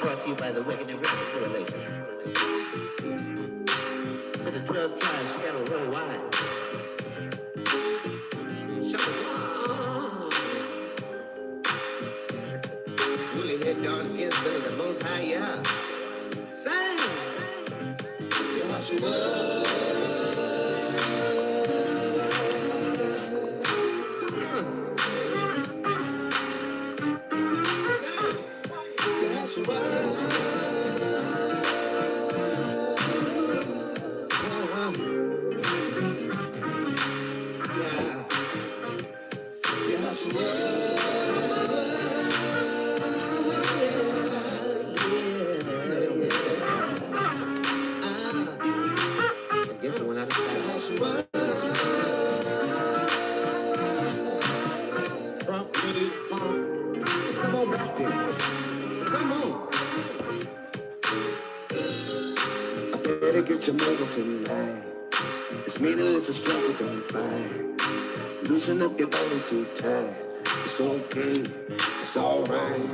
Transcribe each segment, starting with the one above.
Brought to you by the Wicked and Remnant Koalition. To the 12 tribes scattered worldwide. Shalom. Woolly head, dark skin, son of the Most High, yeah. Sing. Yahshua. Guess I went out of style. Front page funk. Come on back there. Come on. I better get your mother tonight. It's meaningless to struggle, don't fight. Loosen up your bones too tight. It's okay, it's alright.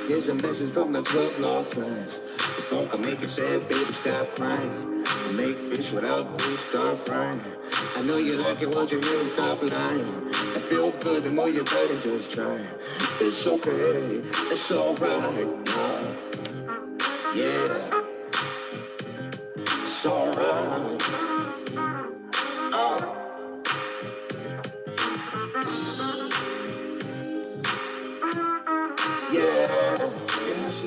Here's a message from the 12 lost tribes. The phone can make you sad, baby, stop crying. Make fish without fish, start frying. I know you like it, won't you hear them stop lying? I feel good, the more you better just try. It's okay, it's alright. Yeah, it's alright. Yeah, yes,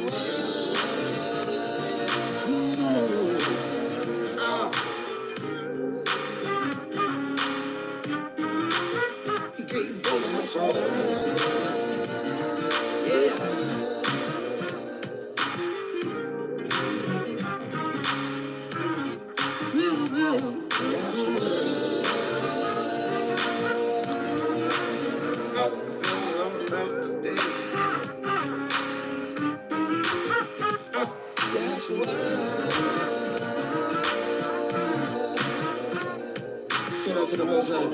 he gave voice my soul. Yeah. Shout out to the Most High.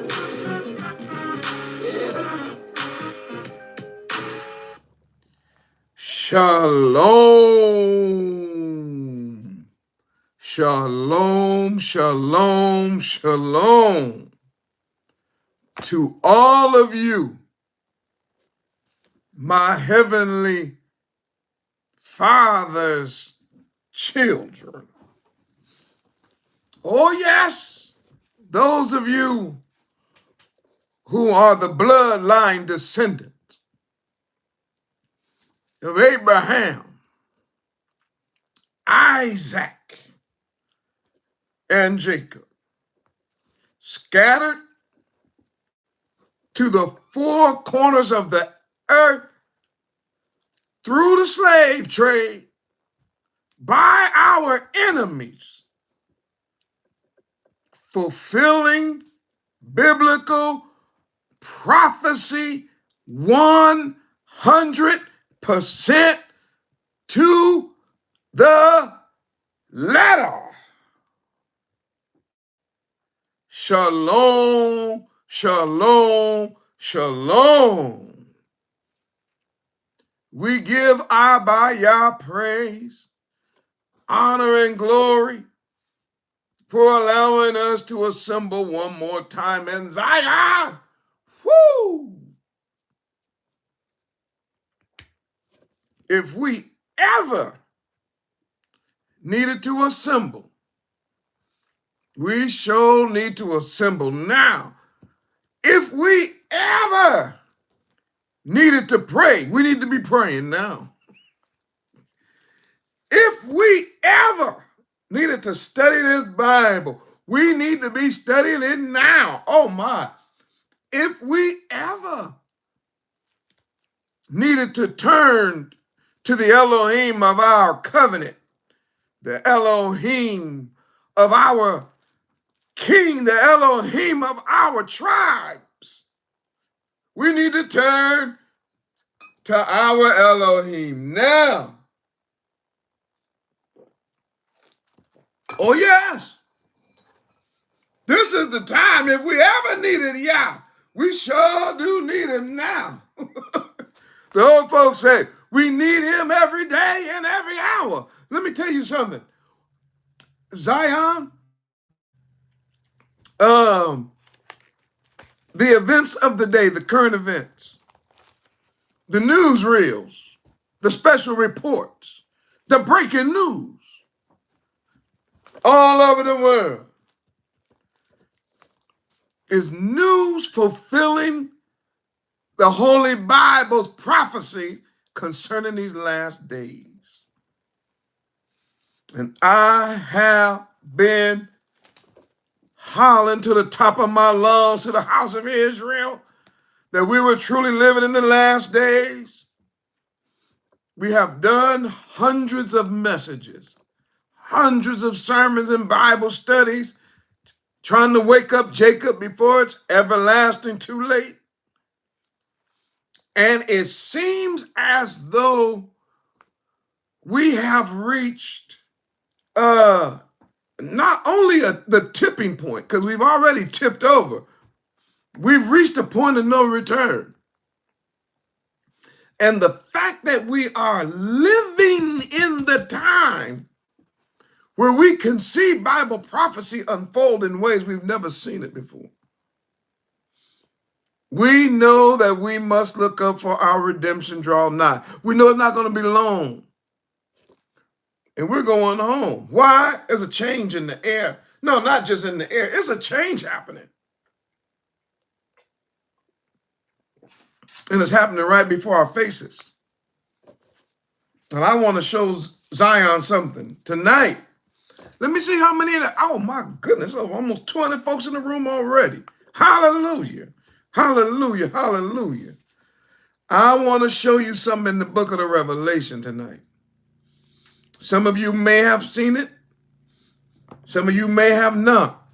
Yeah. Shalom. Shalom, shalom, shalom to all of you, my heavenly Father's children. Oh, yes, those of you who are the bloodline descendants of Abraham, Isaac, and Jacob, scattered to the four corners of the earth through the slave trade by our enemies, fulfilling biblical prophecy 100% to the letter. Shalom, shalom, shalom. We give Abba Yah praise, honor, and glory for allowing us to assemble one more time in Zion. Woo! If we ever needed to assemble, we sure need to assemble now. If we ever needed to pray, we need to be praying now. If we ever needed to study this Bible, we need to be studying it now. Oh my. If we ever needed to turn to the Elohim of our covenant, the Elohim of our King, the Elohim of our tribes, we need to turn to our Elohim now. Oh yes, this is the time. If we ever needed Yah, we sure do need him now. The old folks say, we need him every day and every tell you something. Zion, the events of the day, the current events, the newsreels, the special reports, the breaking news all over the world is news fulfilling the Holy Bible's prophecy concerning these last days. And I have been hollering to the top of my lungs to the house of Israel that we were truly living in the last days. We have done hundreds of messages, hundreds of sermons and Bible studies, trying to wake up Jacob before it's everlasting too late. And it seems as though we have reached not only the tipping point, because we've already tipped over, we've reached a point of no return. And the fact that we are living in the time where we can see Bible prophecy unfold in ways we've never seen it before. We know that we must look up for our redemption draw nigh. We know it's not going to be long. And we're going home. Why? There's a change in the air. No, not just in the air. It's a change happening. And it's happening right before our faces. And I want to show Zion something tonight. Let me see how many of that. Oh my goodness, almost 200 folks in the room already. Hallelujah. Hallelujah. Hallelujah. I want to show you something in the book of the Revelation tonight. Some of you may have seen it. Some of you may have not.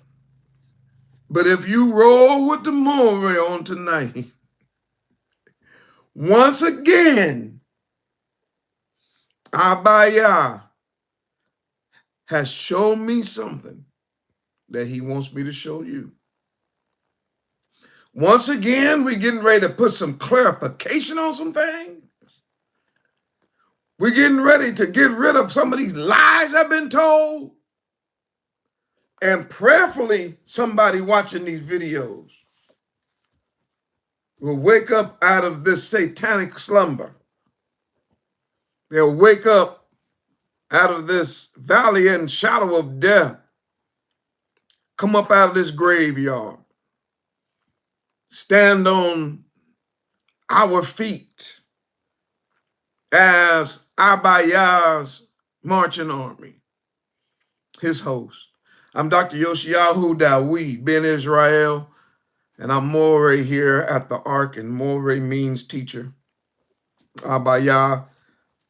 But if you roll with the Morehyosh on tonight, once again, Abaya has shown me something that he wants me to show you. Once again, we're getting ready to put some clarification on some things. We're getting ready to get rid of some of these lies I've been told. And prayerfully, somebody watching these videos will wake up out of this satanic slumber. They'll wake up out of this valley and shadow of death. Come up out of this graveyard. Stand on our feet as Abaya's marching army, his host. I'm Dr. Yoshiyahu Dawid, Ben Israel, and I'm Moreh here at the ARK, and Moreh means teacher. Abaya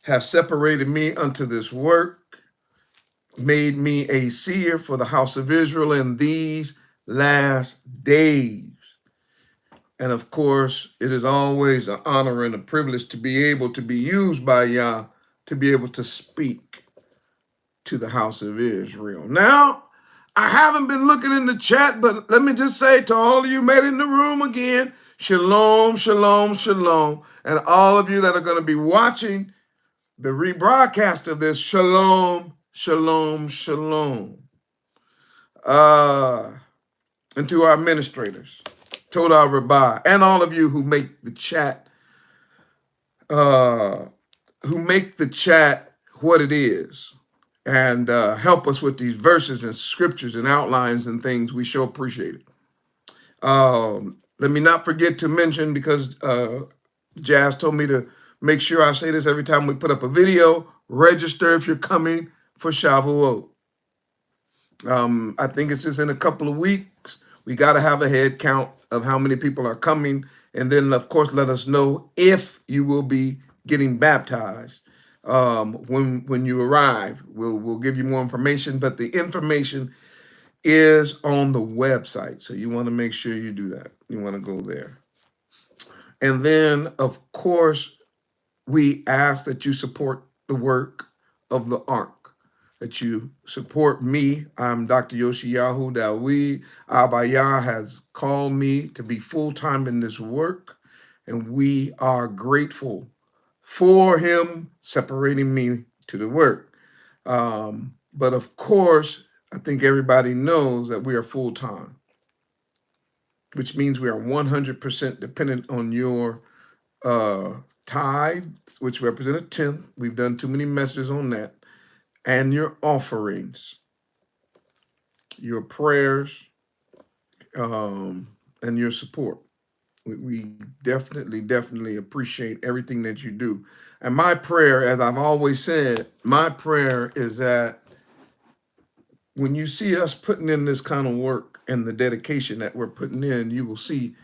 has separated me unto this work, made me a seer for the house of Israel in these last days. And of course, it is always an honor and a privilege to be able to be used by Yah to be able to speak to the house of Israel. Now, I haven't been looking in the chat, but let me just say to all of you made in the room again, shalom, shalom, shalom. And all of you that are going to be watching the rebroadcast of this, shalom, shalom, shalom. And to our administrators, Toda Rabbah, and all of you who make the chat, what it is, and help us with these verses and scriptures and outlines and things. We sure appreciate it. Let me not forget to mention, because Jazz told me to make sure I say this every time we put up a video, register if you're coming for Shavuot. I think it's just in a couple of weeks. We got to have a head count of how many people are coming. And then, of course, let us know if you will be getting baptized when you arrive. We'll give you more information, but the information is on the website. So you want to make sure you do that. You want to go there. And then, of course, we ask that you support the work of the ARK, that you support me. I'm Dr. Yoshiyahu Dawid. Abaya has called me to be full-time in this work, and we are grateful for him separating me to the work. But of course, I think everybody knows that we are full time, which means we are 100% dependent on your tithes, which represent a tenth. We've done too many messages on that, and your offerings, your prayers, and your support. We definitely appreciate everything that you do. And my prayer, as I've always said, my prayer is that when you see us putting in this kind of work and the dedication that we're putting in, you will see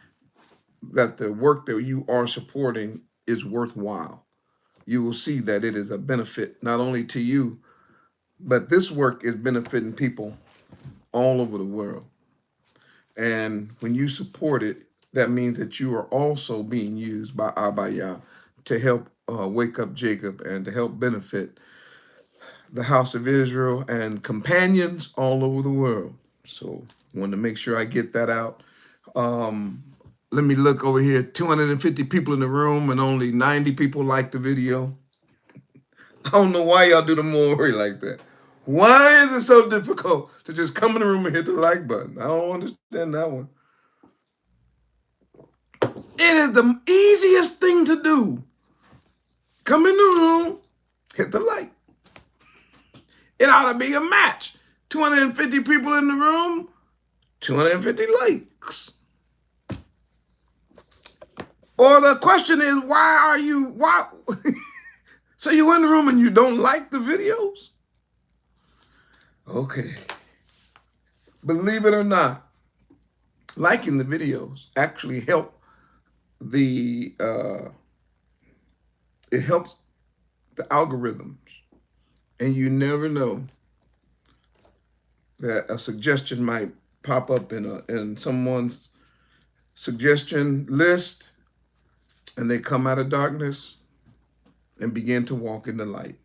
that the work that you are supporting is worthwhile. You will see that it is a benefit not only to you, but this work is benefiting people all over the world. And when you support it, that means that you are also being used by Abaya to help wake up Jacob and to help benefit the house of Israel and companions all over the world. So I wanted to make sure I get that out. Let me look over here. 250 people in the room and only 90 people like the video. I don't know why y'all do the Morehyosh like that. Why is it so difficult to just come in the room and hit the like button? I don't understand that one. It is the easiest thing to do. Come in the room, hit the like. It ought to be a match. 250 people in the room, 250 likes. Or the question is, why? So you in the room and you don't like the videos? Okay. Believe it or not, liking the videos actually help it helps the algorithms. And you never know that a suggestion might pop up in someone's suggestion list, and they come out of darkness and begin to walk in the light.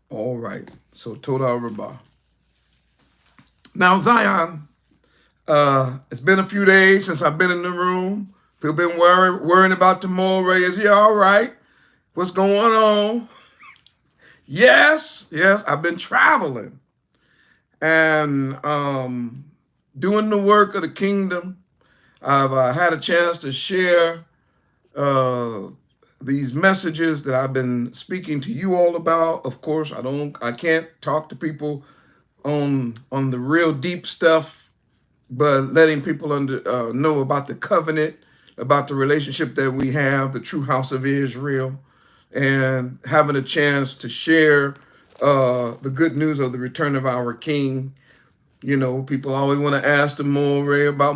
All right. So Toda Rabbah. Now, Zion, it's been a few days since I've been in the room. People been worrying about the Morehyosh. Is he all right? What's going on? Yes, I've been traveling and doing the work of the kingdom. I've had a chance to share these messages that I've been speaking to you all about. Of course, I can't talk to people on the real deep stuff, but letting people know about the covenant, about the relationship that we have, the true house of Israel, and having a chance to share the good news of the return of our King. You know, people always want to ask the Morehyosh about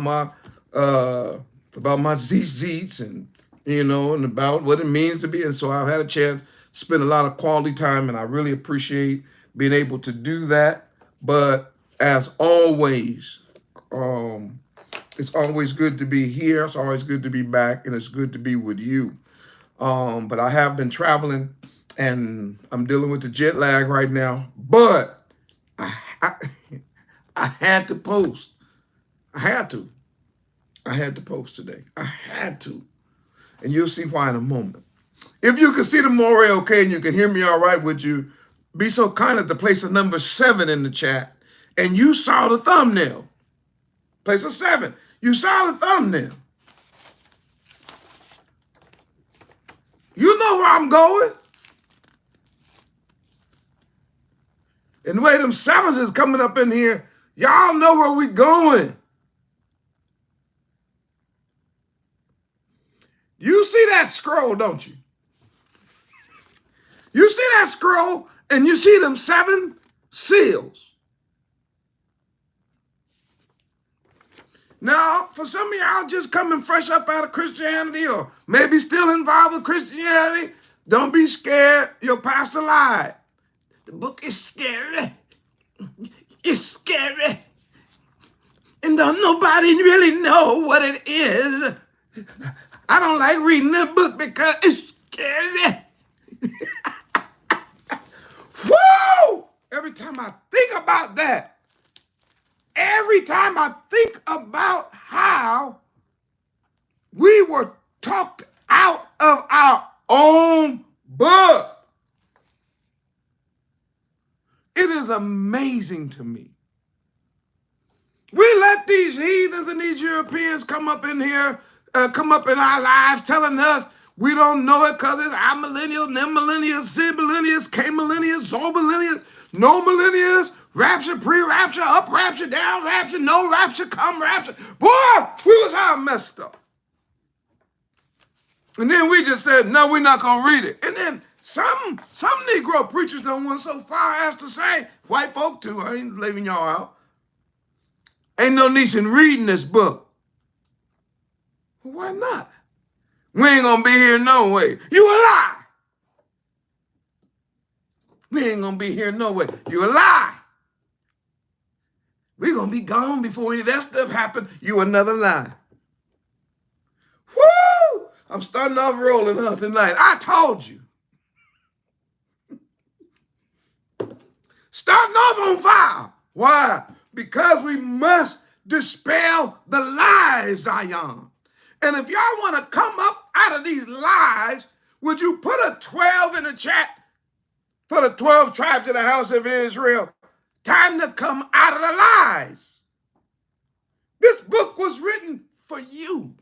my zeets and and about what it means to be. And so I've had a chance to spend a lot of quality time, and I really appreciate being able to do that. But as always, it's always good to be here. It's always good to be back, and it's good to be with you. But I have been traveling, and I'm dealing with the jet lag right now. But I had to post. I had to post today. I had to. And you'll see why in a moment. If you can see the Morehyosh okay and you can hear me all right, would you be so kind as to place a number 7 in the chat? And you saw the thumbnail. Place a 7. You saw the thumbnail. You know where I'm going. And the way them 7s is coming up in here, y'all know where we going. You see that scroll, don't you? You see that scroll and you see them 7 seals. Now, for some of y'all just coming fresh up out of Christianity or maybe still involved with Christianity, don't be scared. Your pastor lied. The book is scary. It's scary. And don't nobody really know what it is. I don't like reading the book because it's scary. Woo! Every time I think about that, every time I think about how we were talked out of our own book. It is amazing to me. We let these heathens and these Europeans come up in here, come up in our lives telling us we don't know it because it's our millennials, them millennials, Z millennials, K millennials, Zo millennials, no millennials, rapture, pre-rapture, up rapture, down rapture, no rapture, come rapture. Boy, we was all messed up. And then we just said, no, we're not going to read it. And then some Negro preachers done went so far as to say, white folk too, I ain't leaving y'all out, ain't no need in reading this book. Well, why not? We ain't going to be here no way. You a lie. We ain't going to be here no way. You a lie. We're going to be gone before any of that stuff happen. You another lie. Woo! I'm starting off rolling up tonight. I told you. Starting off on fire. Why? Because we must dispel the lies, Zion. And if y'all want to come up out of these lies, would you put a 12 in the chat for the 12 tribes of the house of Israel? Time to come out of the lies. This book was written for you.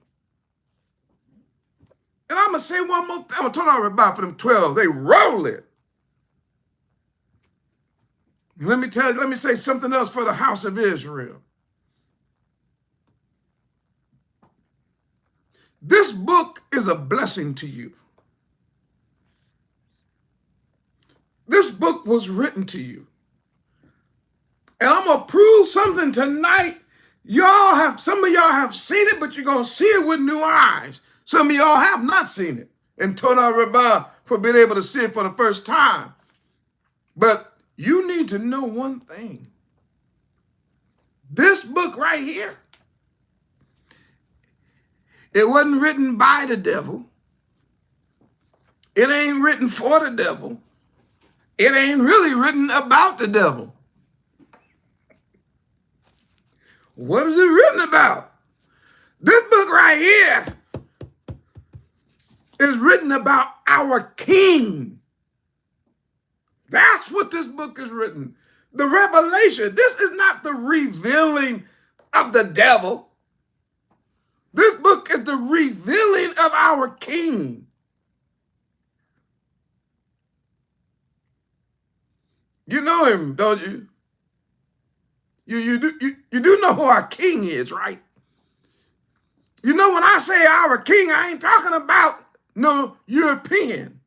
And I'm going to say one more thing. I'm going to tell everybody for them 12. They roll it. Let me say something else for the house of Israel. This book is a blessing to you. This book was written to you. And I'm going to prove something tonight. Some of y'all have seen it, but you're going to see it with new eyes. Some of y'all have not seen it. And Toda Rabbah for being able to see it for the first time. But you need to know one thing. This book right here, it wasn't written by the devil. It ain't written for the devil. It ain't really written about the devil. What is it written about? This book right here is written about our King. That's what this book is written. The revelation. This is not the revealing of the devil. This book is the revealing of our King. You know him, don't you? You do know who our King is, right? You know, when I say our King, I ain't talking about no European.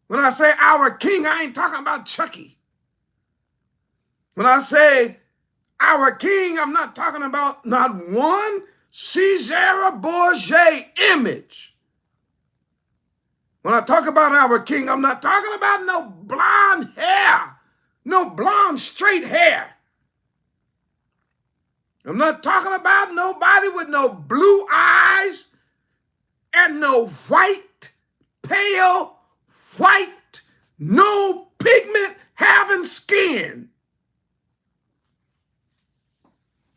When I say our King, I ain't talking about Chucky. When I say our King, I'm not talking about not one Caesar Borgia image. When I talk about our King, I'm not talking about no blonde hair, no blonde straight hair. I'm not talking about nobody with no blue eyes and no white, pale, white, no pigment having skin.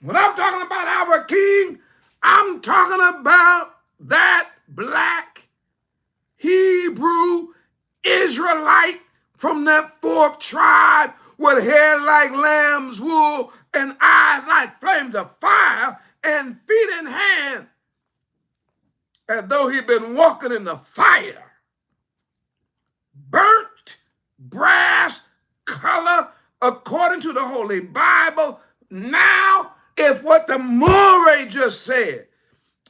When I'm talking about our King, I'm talking about that black Hebrew Israelite from that fourth tribe with hair like lamb's wool and eyes like flames of fire and feet in hand as though he'd been walking in the fire. Burnt brass color according to the Holy Bible. Now, if what the Moreh just said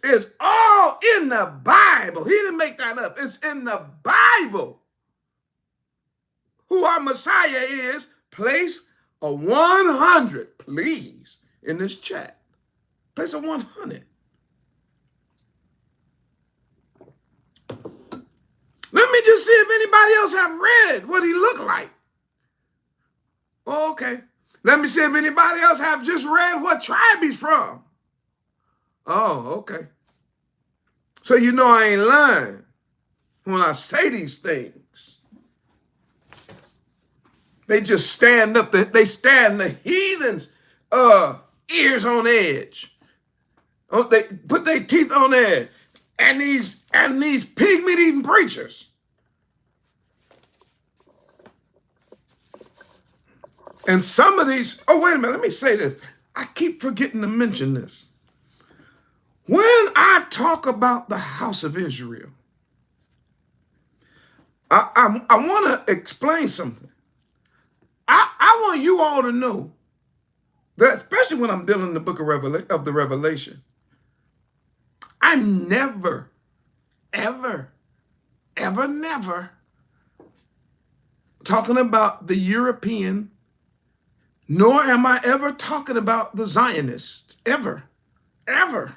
is all in the Bible, he didn't make that up, it's in the Bible, who our Messiah is, place a 100, please, in this chat. Place a 100. Let me just see if anybody else have read what he looked like. Oh, okay. Let me see if anybody else have just read what tribe he's from. Oh, okay. So you know I ain't lying when I say these things. They just stand up, they stand the heathens' ears on edge. Oh, they put their teeth on edge. And these pig meat eating preachers. And some of these, oh, wait a minute, let me say this. I keep forgetting to mention this. When I talk about the house of Israel, I want to explain something. I want you all to know that, especially when I'm dealing in the book of the Revelation, I'm never, ever, ever, never talking about the European, nor am I ever talking about the Zionists, ever, ever.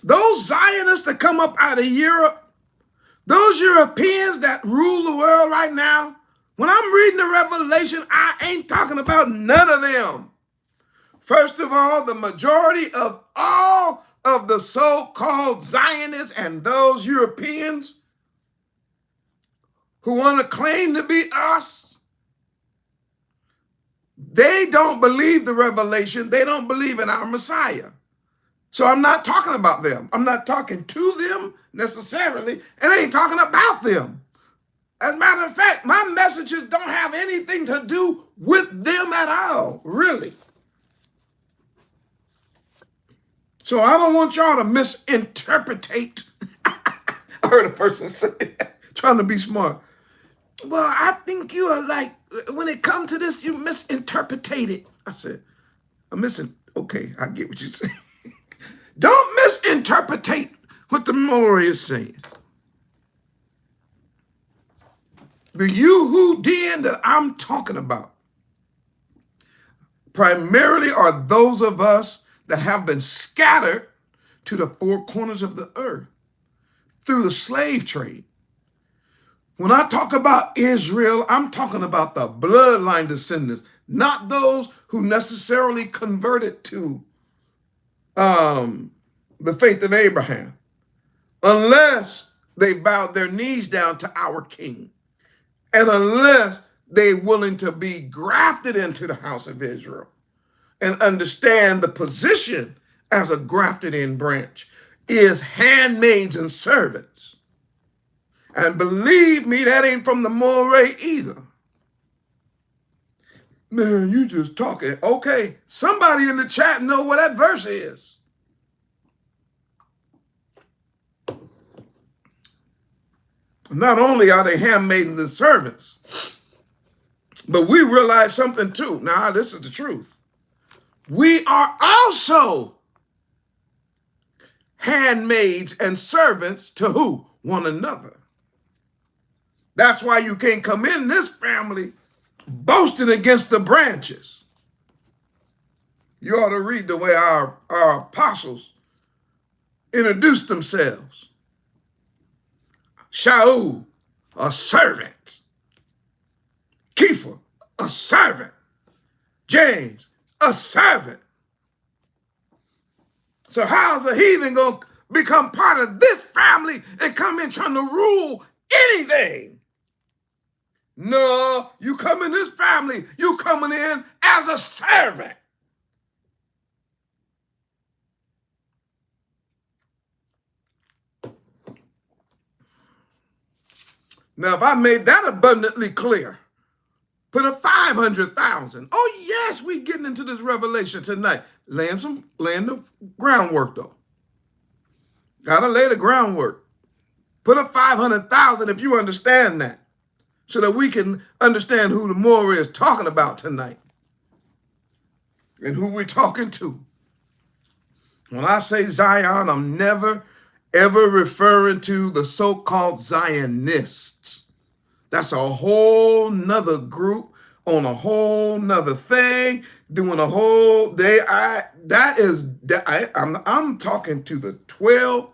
Those Zionists that come up out of Europe, those Europeans that rule the world right now, when I'm reading the Revelation, I ain't talking about none of them. First of all, the majority of all of the so-called Zionists and those Europeans who want to claim to be us, they don't believe the Revelation. They don't believe in our Messiah. So I'm not talking about them. I'm not talking to them necessarily, and I ain't talking about them. As a matter of fact, my messages don't have anything to do with them at all, really. So I don't want y'all to misinterpretate. I heard a person say that, trying to be smart. Well, I think you are like, when it comes to this, you misinterpretate it. I said, okay, I get what you're saying. Don't misinterpretate what the Mori is saying. The Yehudim that I'm talking about primarily are those of us that have been scattered to the four corners of the earth through the slave trade. When I talk about Israel, I'm talking about the bloodline descendants, not those who necessarily converted to the faith of Abraham, unless they bowed their knees down to our king, and unless they're willing to be grafted into the house of Israel and understand the position as a grafted in branch is handmaids and servants. And believe me, that ain't from the Moray either. Man, you just talking. Okay, somebody in the chat know what that verse is. Not only are they handmaidens and servants, but we realize something too. Now, this is the truth. We are also handmaids and servants to who? One another. That's why you can't come in this family boasting against the branches. You ought to read the way our apostles introduced themselves. Shaul, a servant. Kepha, a servant. James, a servant. So how's a heathen going to become part of this family and come in trying to rule anything? No, you come in this family, you coming in as a servant. Now, if I made that abundantly clear, put a 500,000. Oh, yes, we getting into this revelation tonight. Laying the groundwork, though. Gotta lay the groundwork. Put a 500,000 if you understand that, so that we can understand who the Mori is talking about tonight and who we're talking to. When I say Zion, I'm never, ever referring to the so-called Zionists. That's a whole nother group on a whole nother thing, doing a whole day. I'm talking to the 12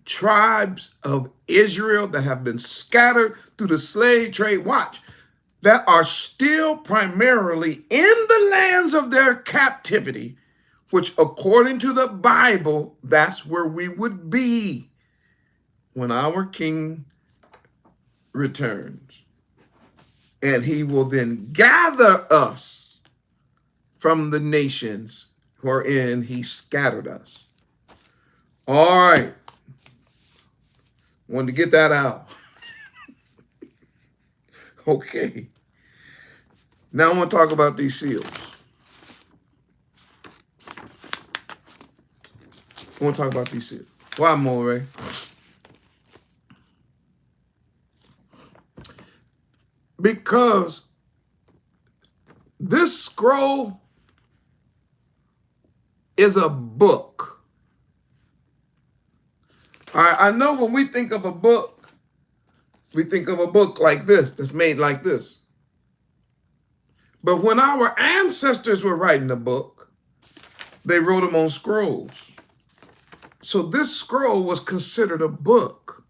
tribes of Israel that have been scattered through the slave trade. Watch, that are still primarily in the lands of their captivity, which according to the Bible, that's where we would be when our King returns. And he will then gather us from the nations wherein he scattered us. All right. Wanted to get that out. Okay. Now I want to talk about these seals. I want to talk about these seals. Why, Moray? Because this scroll is a book. All right, I know when we think of a book, we think of a book like this, that's made like this. But when our ancestors were writing a book, they wrote them on scrolls. So this scroll was considered a book.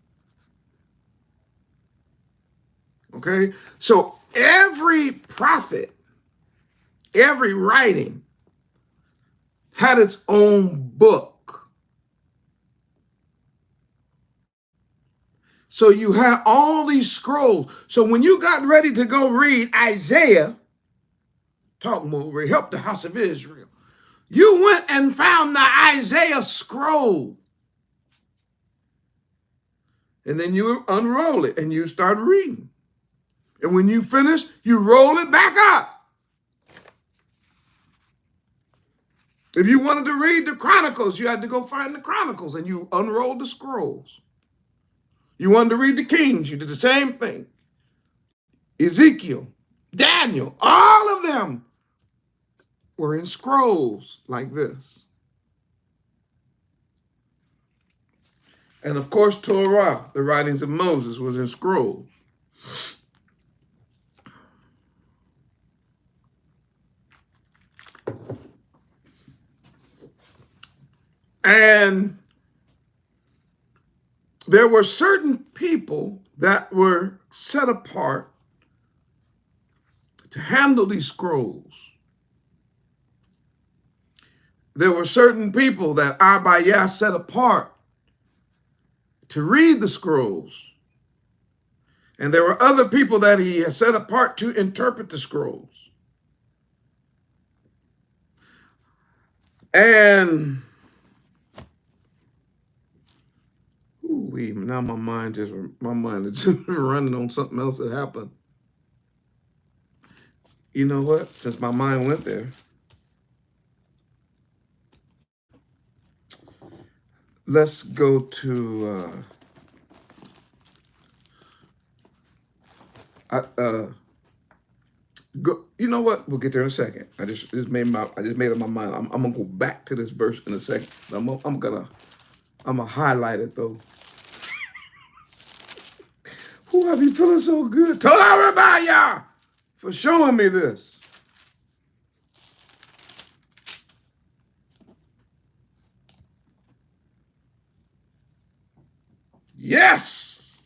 Okay? So every prophet, every writing had its own book. So you had all these scrolls. So when you got ready to go read Isaiah, talk more, help the house of Israel, you went and found the Isaiah scroll. And then you unroll it and you start reading. And when you finish, you roll it back up. If you wanted to read the Chronicles, you had to go find the Chronicles and you unrolled the scrolls. You wanted to read the Kings, you did the same thing. Ezekiel, Daniel, all of them were in scrolls like this. And of course, Torah, the writings of Moses, was in scrolls. And there were certain people that were set apart to handle these scrolls. There were certain people that Abayah set apart to read the scrolls. And there were other people that he had set apart to interpret the scrolls. And now my mind is just running on something else that happened. You know what? Since my mind went there, let's go to go. You know what? We'll get there in a second. I just made up my mind. I'm gonna go back to this verse in a second. I'm gonna highlight it though. Who have you feeling so good? Toda Rabbiah for showing me this. Yes.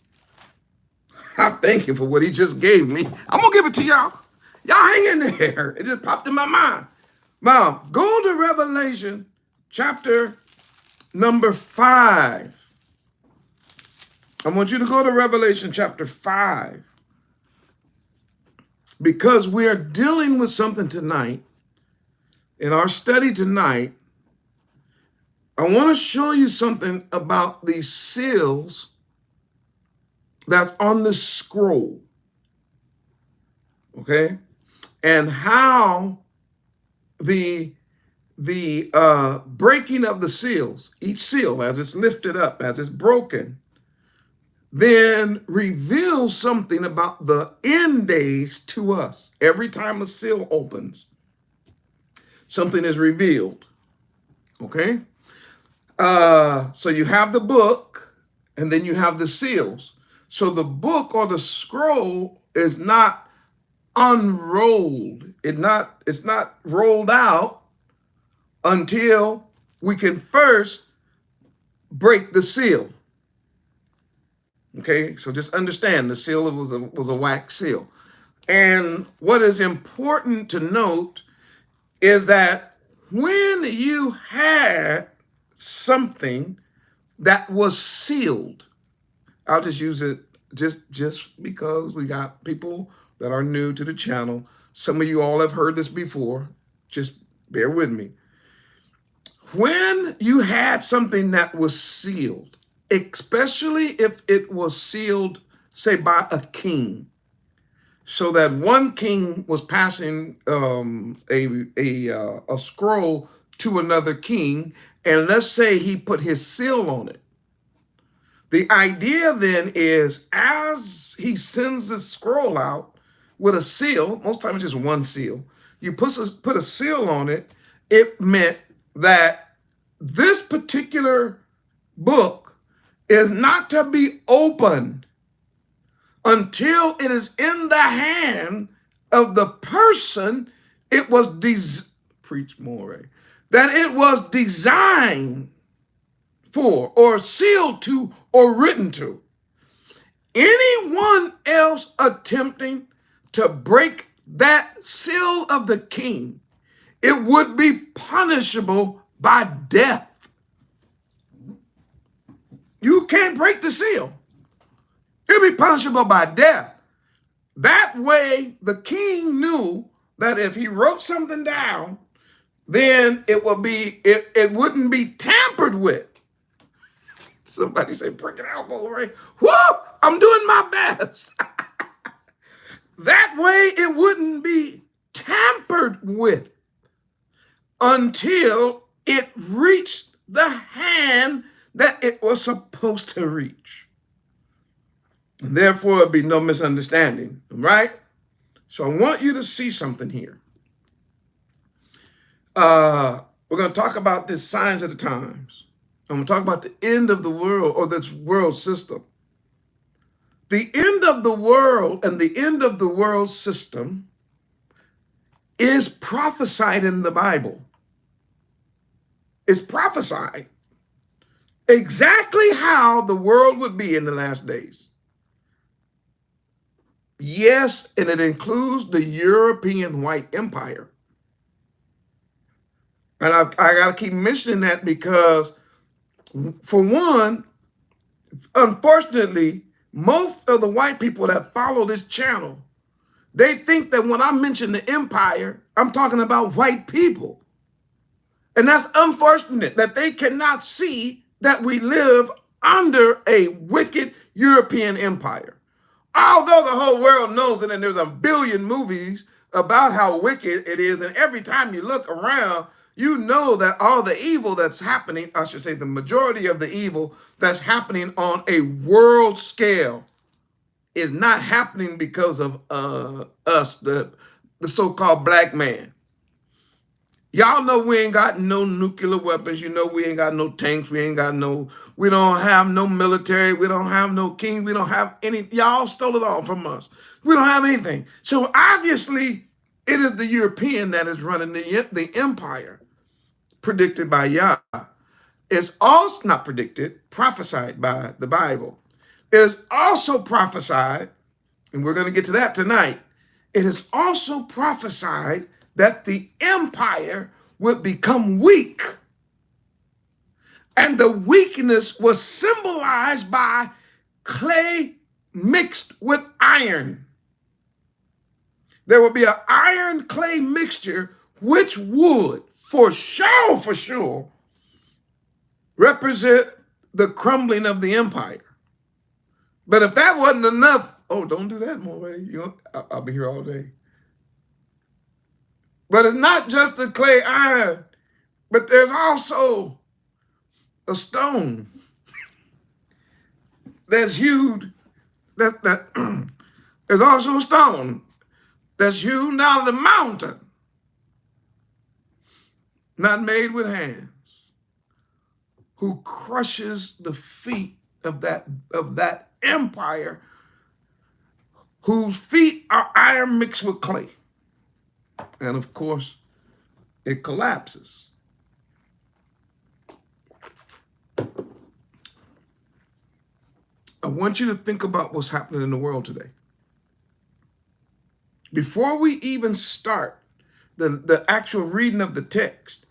I thank him for what he just gave me. I'm going to give it to y'all. Y'all hang in there. It just popped in my mind. Now, go to Revelation chapter number 5. I want you to go to Revelation chapter 5. Because we're dealing with something tonight. In our study tonight, I want to show you something about these seals that's on the scroll. Okay? And how the breaking of the seals, each seal as it's lifted up, as it's broken, then reveals something about the end days to us. Every time a seal opens, something is revealed. Okay? So you have the book, and then you have the seals. So the book or the scroll is not unrolled. It's not rolled out until we can first break the seal. Okay, so just understand the seal was a wax seal. And what is important to note is that when you had something that was sealed, I'll just use it just because we got people that are new to the channel. Some of you all have heard this before. Just bear with me. When you had something that was sealed, especially if it was sealed, say, by a king. so that one king was passing a scroll to another king, and let's say he put his seal on it. The idea then is, as he sends the scroll out with a seal, most times it's just one seal, you put a seal on it, it meant that this particular book is not to be opened until it is in the hand of the person it was that it was designed for, or sealed to, or written to. Anyone else attempting to break that seal of the king, it would be punishable by death. You can't break the seal. It'll be punishable by death. That way, the king knew that if he wrote something down, then it wouldn't be tampered with. Somebody say, break it out, Brother Ray. Whoa, I'm doing my best. That way, it wouldn't be tampered with until it reached the hand that it was supposed to reach. And therefore, it'd be no misunderstanding, right? So I want you to see something here. We're going to talk about this signs of the times. I'm going to talk about the end of the world, or this world system. The end of the world and the end of the world system is prophesied in the Bible. It's prophesied exactly how the world would be in the last days. Yes, and it includes the European white empire. And I got to keep mentioning that because, for one, unfortunately, most of the white people that follow this channel, they think that when I mention the empire, I'm talking about white people. And that's unfortunate that they cannot see that we live under a wicked European empire. Although the whole world knows it, and there's a billion movies about how wicked it is, and every time you look around, you know that all the evil that's happening, I should say the majority of the evil that's happening on a world scale, is not happening because of us, the so-called black man. Y'all know we ain't got no nuclear weapons. You know we ain't got no tanks. We don't have no military. We don't have no king. We don't have any. Y'all stole it all from us. We don't have anything. So obviously it is the European that is running the empire predicted by Yah. It's also not predicted, prophesied by the Bible. It is also prophesied, and we're going to get to that tonight. It is also prophesied that the empire would become weak. And the weakness was symbolized by clay mixed with iron. There would be an iron clay mixture, which would, for sure, represent the crumbling of the empire. But if that wasn't enough, oh, don't do that, Morehyosh. I'll be here all day. But it's not just the clay iron, but there's also a stone that's hewn. There's also a stone that's hewn out of the mountain, not made with hands, who crushes the feet of that empire, whose feet are iron mixed with clay. And of course, it collapses. I want you to think about what's happening in the world today. Before we even start the actual reading of the text,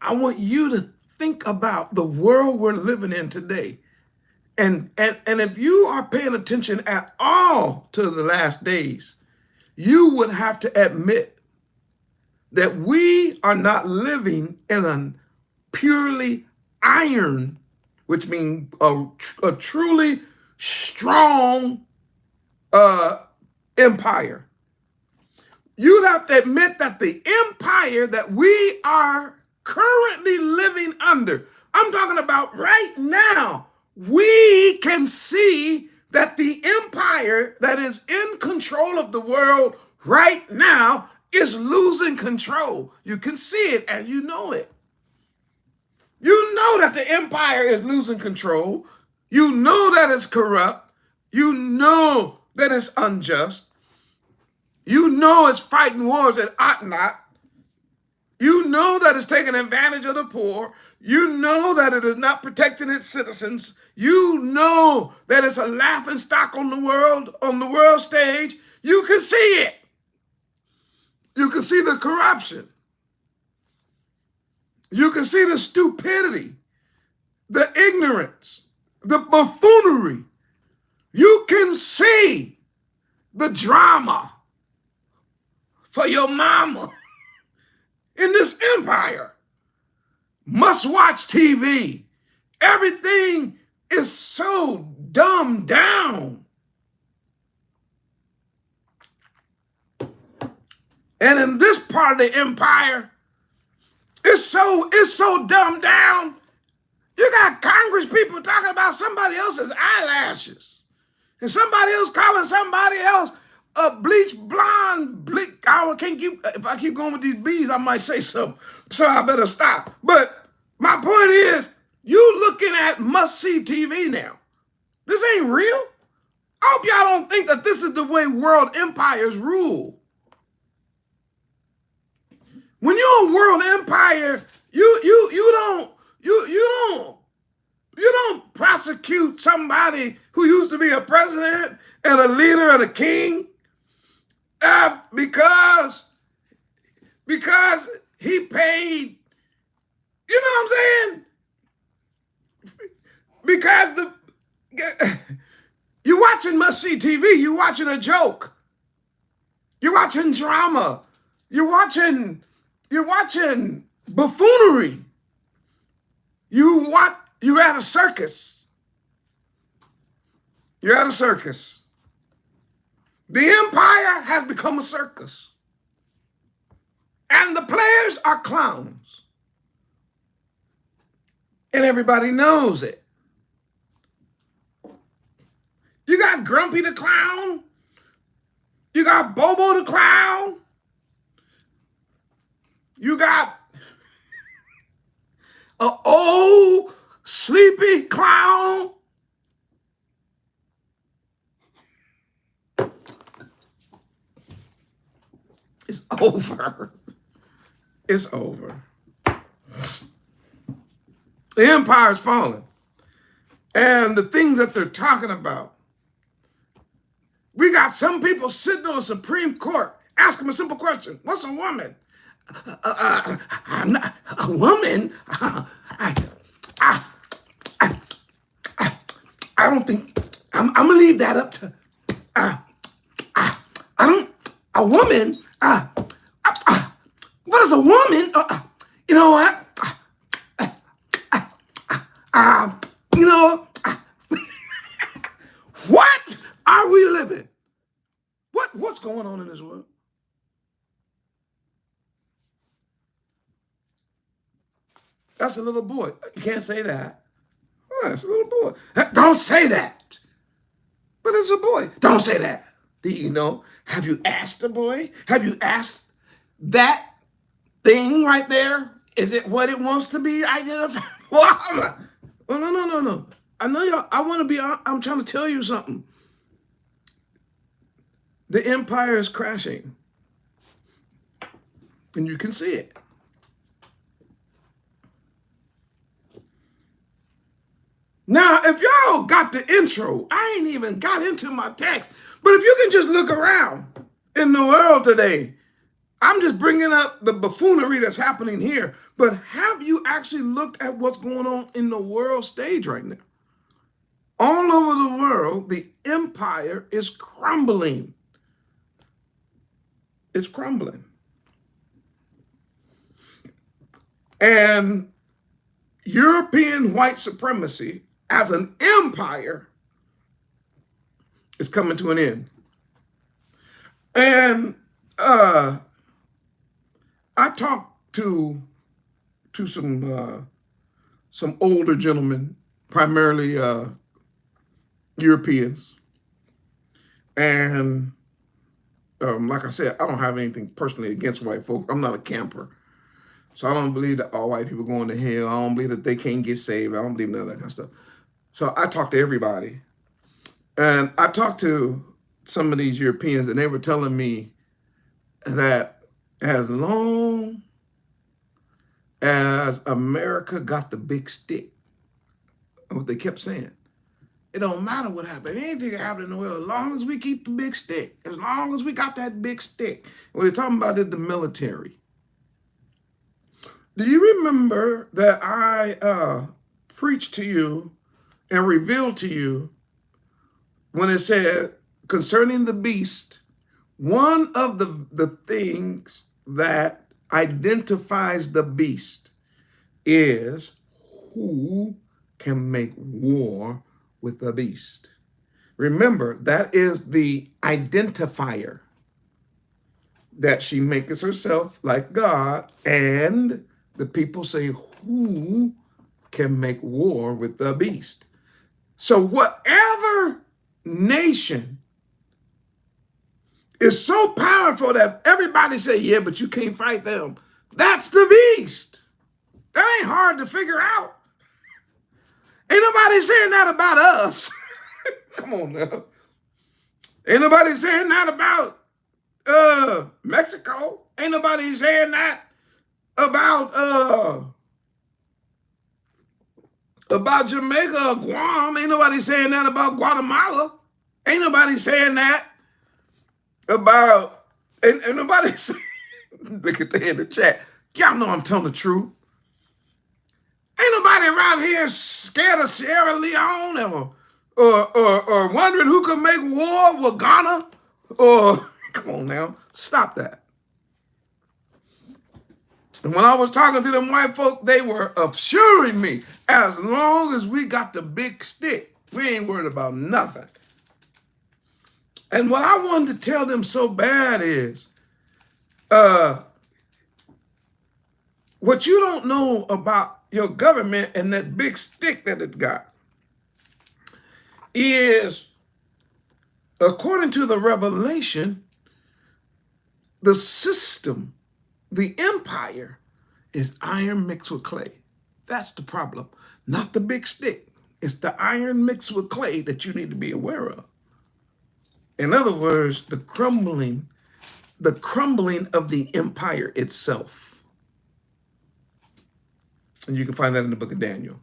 I want you to think about the world we're living in today. And if you are paying attention at all to the last days, you would have to admit that we are not living in a purely iron, which means a truly strong empire. you'd have to admit that the empire that we are currently living under, I'm talking about right now, we can see that the empire that is in control of the world right now is losing control. You can see it and you know it. You know that the empire is losing control. You know that it's corrupt. You know that it's unjust. You know it's fighting wars that ought not. You know that it's taking advantage of the poor. You know that it is not protecting its citizens. You know that it's a laughing stock on the world stage. You can see it. You can see the corruption. You can see the stupidity, the ignorance, the buffoonery. You can see the drama for your mama in this empire. Must watch TV. Everything is so dumbed down. And in this part of the empire, it's so dumbed down. You got Congress people talking about somebody else's eyelashes. And somebody else calling somebody else a bleach blonde, if I keep going with these bees, I might say something. So I better stop. But my point is, you looking at must-see TV now. This ain't real. I hope y'all don't think that this is the way world empires rule. When you're a world empire, you don't prosecute somebody who used to be a president and a leader and a king because he paid. You know what I'm saying? Because you're watching must-see TV. You're watching a joke. You're watching drama. You're watching buffoonery. You're at a circus. You're at a circus. The empire has become a circus. And the players are clowns. And everybody knows it. You got Grumpy the Clown. You got Bobo the Clown. You got an old sleepy clown. It's over. It's over. The empire's falling. And the things that they're talking about. We got some people sitting on the Supreme Court asking a simple question. What's a woman? I'm not a woman. I don't think I'm gonna leave that up to. A woman. What is a woman? You know what? What are we living? What's going on in this world? That's a little boy. You can't say that. Oh, it's a little boy. Don't say that. But it's a boy. Don't say that. Do you know? Have you asked the boy? Have you asked that thing right there? Is it what it wants to be identified? Well, no. I know y'all. I'm trying to tell you something. The empire is crashing. And you can see it. Now, if y'all got the intro, I ain't even got into my text, but if you can just look around in the world today, I'm just bringing up the buffoonery that's happening here, but have you actually looked at what's going on in the world stage right now? All over the world, the empire is crumbling. It's crumbling. And European white supremacy as an empire is coming to an end. And I talked to some older gentlemen, primarily Europeans, and like I said, I don't have anything personally against white folk. I'm not a camper, so I don't believe that all white people are going to hell. I don't believe that they can't get saved. I don't believe none of that kind of stuff. So I talked to everybody, and I talked to some of these Europeans, and they were telling me that as long as America got the big stick, what they kept saying, it don't matter what happened. Anything can happen in the world as long as we keep the big stick. As long as we got that big stick. What they're talking about is the military. Do you remember that I preached to you and revealed to you when it said concerning the beast, one of the things that identifies the beast is who can make war with the beast. Remember, that is the identifier, that she makes herself like God, and the people say, who can make war with the beast? So whatever nation is so powerful that everybody say, yeah, but you can't fight them, that's the beast. That ain't hard to figure out. Ain't nobody saying that about us. Come on now. Ain't nobody saying that about Mexico. Ain't nobody saying that about Jamaica or Guam. Ain't nobody saying that about Guatemala. Ain't nobody saying that about, ain't nobody saying, look at the in the chat. Y'all know I'm telling the truth. Ain't nobody around here scared of Sierra Leone or wondering who could make war with Ghana. Or, come on now, stop that. And when I was talking to them white folk, they were assuring me, as long as we got the big stick, we ain't worried about nothing. And what I wanted to tell them so bad is, what you don't know about your government and that big stick that it got is, according to the revelation, the system, the empire, is iron mixed with clay. That's the problem. Not the big stick. It's the iron mixed with clay that you need to be aware of. In other words, the crumbling of the empire itself. And you can find that in the book of Daniel.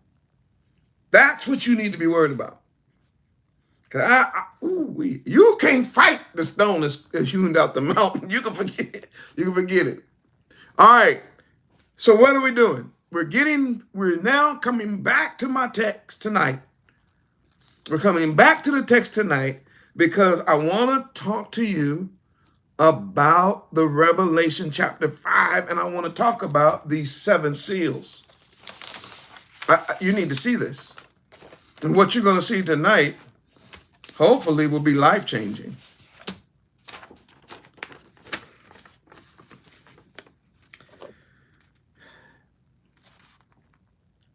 That's what you need to be worried about. Because you can't fight the stone that's hewn out the mountain. You can forget it. You can forget it. All right. So what are we doing? We're now coming back to my text tonight. We're coming back to the text tonight because I want to talk to you about the Revelation chapter 5, and I want to talk about these 7 seals. You need to see this. And what you're going to see tonight, hopefully, will be life-changing.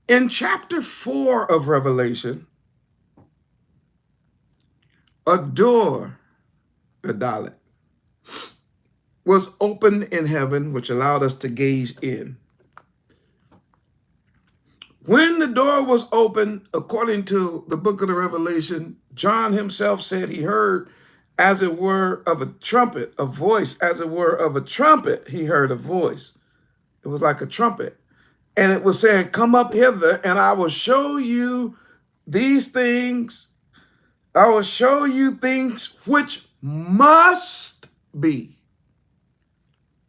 In chapter 4 of Revelation, a door, a dalet, was opened in heaven, which allowed us to gaze in. When the door was opened, according to the book of the Revelation, John himself said he heard, as it were of a trumpet, a voice, as it were of a trumpet, he heard a voice. It was like a trumpet. And it was saying, come up hither, and I will show you these things. I will show you things which must be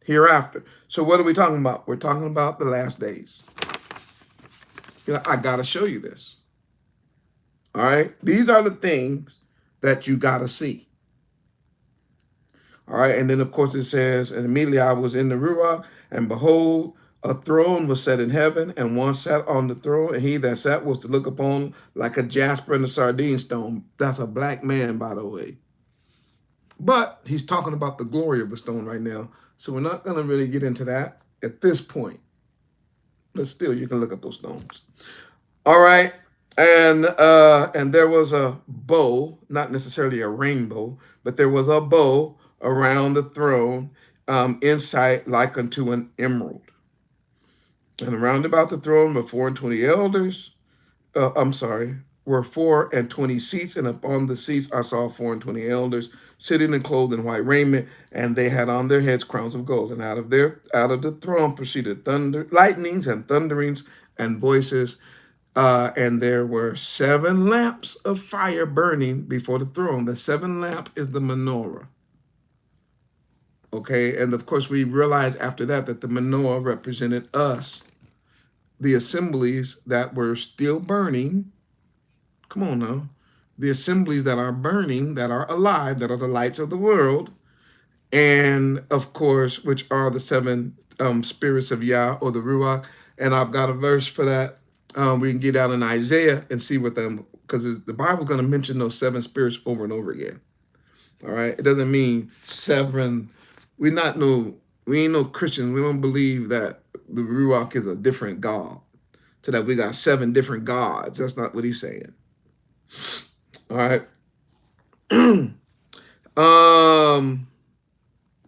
hereafter. So what are we talking about? We're talking about the last days. I got to show you this. All right. These are the things that you got to see. All right. And then, of course, it says, and immediately I was in the Ruach, and behold, a throne was set in heaven, and one sat on the throne, and he that sat was to look upon like a jasper and a sardine stone. That's a black man, by the way. But he's talking about the glory of the stone right now. So we're not going to really get into that at this point. But still, you can look at those stones. All right. And there was a bow, not necessarily a rainbow, but there was a bow around the throne, in sight like unto an emerald. And around about the throne were 24 elders. Were 24 seats, and upon the seats I saw 24 elders sitting and clothed in white raiment, and they had on their heads crowns of gold. And out of the throne proceeded thunder, lightnings, and thunderings, and voices. And there were 7 lamps of fire burning before the throne. The 7 lamp is the menorah. Okay, and of course we realize after that the menorah represented us, the assemblies that were still burning. Come on now. The assemblies that are burning, that are alive, that are the lights of the world. And of course, which are the 7 spirits of Yah, or the Ruach. And I've got a verse for that. We can get out in Isaiah and see what them, because the Bible's going to mention those 7 spirits over and over again. All right. It doesn't mean 7. We ain't no Christians. We don't believe that the Ruach is a different God, so that we got 7 different gods. That's not what he's saying. All right. You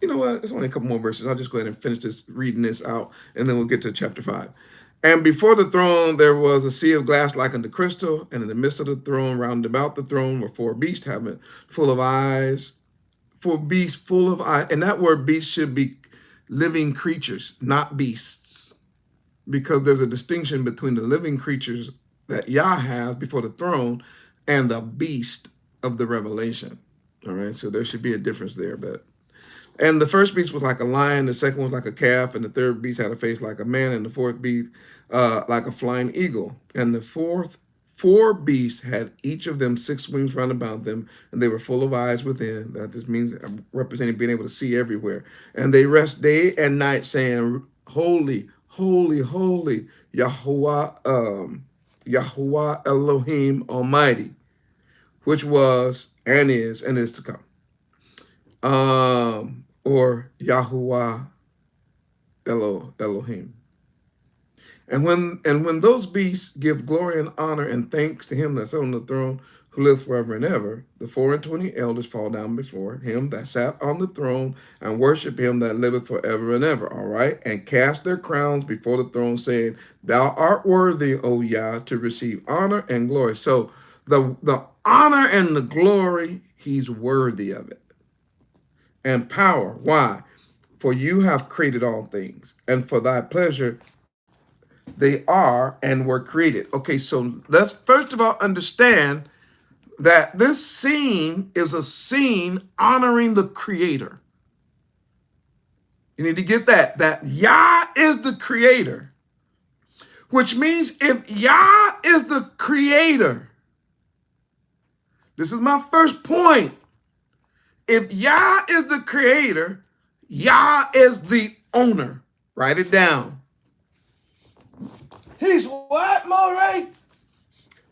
know what? It's only a couple more verses. I'll just go ahead and finish reading this out, and then we'll get to chapter 5. And before the throne there was a sea of glass like unto crystal, and in the midst of the throne, round about the throne, were 4 beasts having full of eyes. 4 beasts full of eyes. And that word beast should be living creatures, not beasts, because there's a distinction between the living creatures that Yah has before the throne and the beast of the Revelation. All right, so there should be a difference there. And the first beast was like a lion, the second was like a calf, and the third beast had a face like a man, and the fourth beast like a flying eagle. And the 4 beasts had each of them 6 wings round about them, and they were full of eyes within. That just means representing being able to see everywhere. And they rest day and night, saying, Holy, holy, holy, Yahuwah, Yahuwah Elohim Almighty, which was and is to come. Or Yahuwah Elohim. And when those beasts give glory and honor and thanks to him that sat on the throne, who lives forever and ever, the 24 elders fall down before him that sat on the throne and worship him that liveth forever and ever. All right, and cast their crowns before the throne, saying, Thou art worthy, O Yah, to receive honor and glory. So the honor and the glory, he's worthy of it. And power. Why? For you have created all things, and for thy pleasure they are and were created. Okay, so let's first of all understand that this scene is a scene honoring the Creator. You need to get that Yah is the Creator, which means if Yah is the Creator, this is my first point. If Yah is the Creator, Yah is the owner. Write it down. He's what, Moray?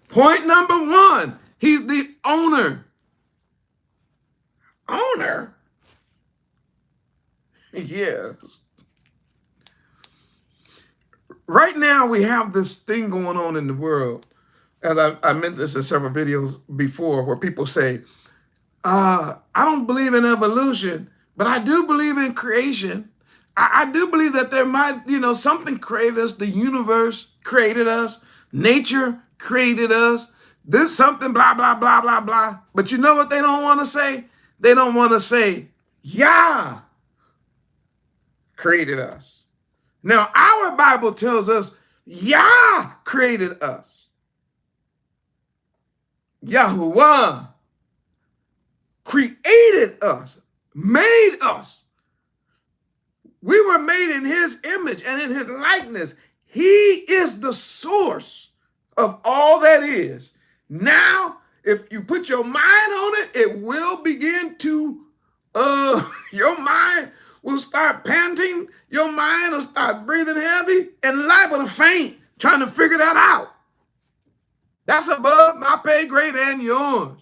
Point number 1. He's the owner. Owner? Yes. Right now we have this thing going on in the world, and I meant this in several videos before, where people say, I don't believe in evolution, but I do believe in creation. I do believe that there might, something created us. The universe created us. Nature created us. This something, blah, blah, blah, blah, blah. But you know what they don't want to say? They don't want to say, Yah created us. Now, our Bible tells us Yah created us. Yahuwah created us, made us. We were made in his image and in his likeness. He is the source of all that is. Now, if you put your mind on it, it will begin to, your mind will start panting. Your mind will start breathing heavy and liable to faint trying to figure that out. That's above my pay grade and yours.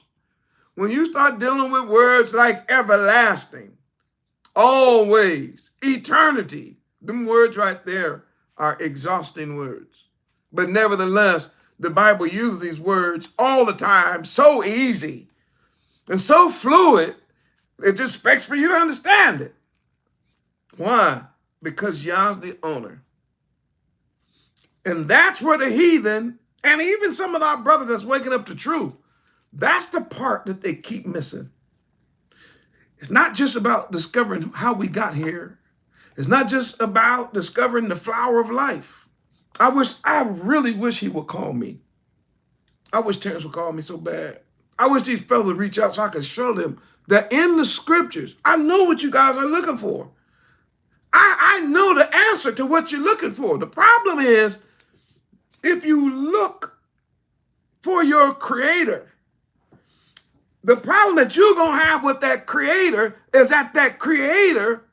When you start dealing with words like everlasting, always, eternity, them words right there are exhausting words. But nevertheless, the Bible uses these words all the time, so easy and so fluid, it just expects for you to understand it. Why? Because Yah's the owner. And that's where the heathen, and even some of our brothers that's waking up to truth, that's the part that they keep missing. It's not just about discovering how we got here. It's not just about discovering the flower of life. I really wish he would call me. I wish Terrence would call me so bad. I wish these fellas would reach out so I could show them that in the scriptures, I know what you guys are looking for. I know the answer to what you're looking for. The problem is, if you look for your creator, the problem that you're going to have with that creator is that creator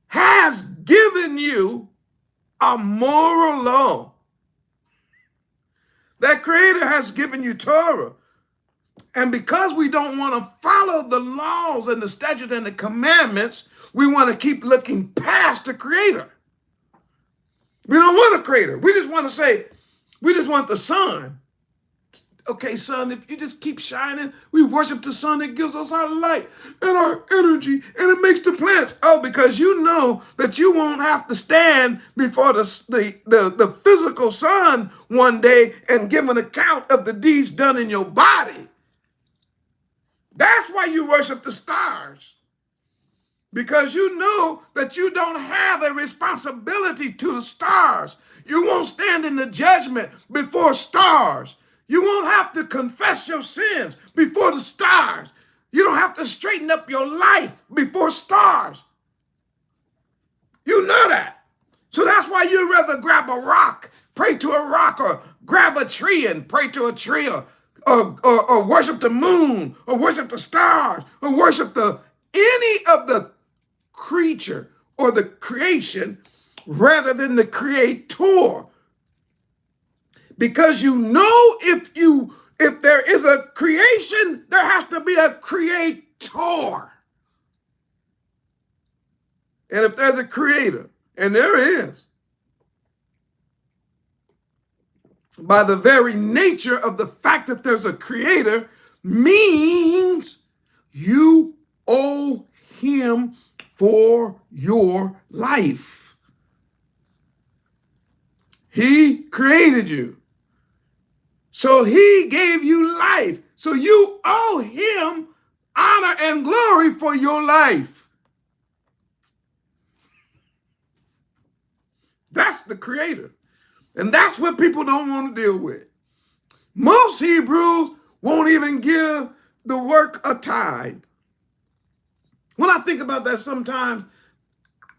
has given you a moral law. That creator has given you Torah. And because we don't want to follow the laws and the statutes and the commandments, we want to keep looking past the creator. We don't want a creator. We just want to say, we just want the sun. Okay, sun, if you just keep shining, we worship the sun that gives us our light and our energy, and it makes the plants. Oh, because you know that you won't have to stand before the physical sun one day and give an account of the deeds done in your body. That's why you worship the stars. Because you know that you don't have a responsibility to the stars. You won't stand in the judgment before stars. You won't have to confess your sins before the stars. You don't have to straighten up your life before stars. You know that. So that's why you'd rather grab a rock, pray to a rock, or grab a tree and pray to a tree, or worship the moon, or worship the stars, or worship any of the creature or the creation rather than the creator. Because you know if there is a creation, there has to be a creator. And if there's a creator, and there is, by the very nature of the fact that there's a creator, means you owe him for your life. He created you. So he gave you life. So you owe him honor and glory for your life. That's the creator. And that's what people don't want to deal with. Most Hebrews won't even give the work a tithe. When I think about that sometimes,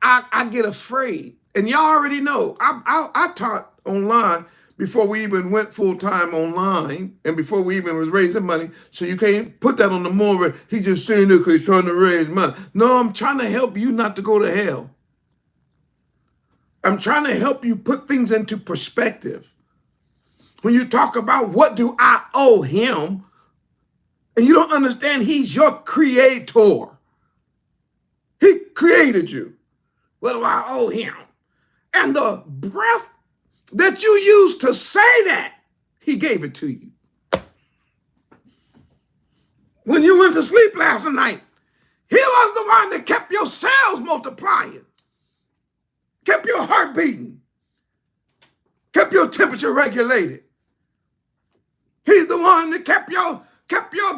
I get afraid. And y'all already know, I taught online before we even went full-time online and before we even was raising money. So you can't put that on the moral. He just saying it because he's trying to raise money. No, I'm trying to help you not to go to hell. I'm trying to help you put things into perspective. When you talk about what do I owe him, and you don't understand he's your creator. He created you. What do I owe him? And the breath that you use to say that, he gave it to you. When you went to sleep last night, he was the one that kept your cells multiplying, kept your heart beating, kept your temperature regulated. He's the one that kept your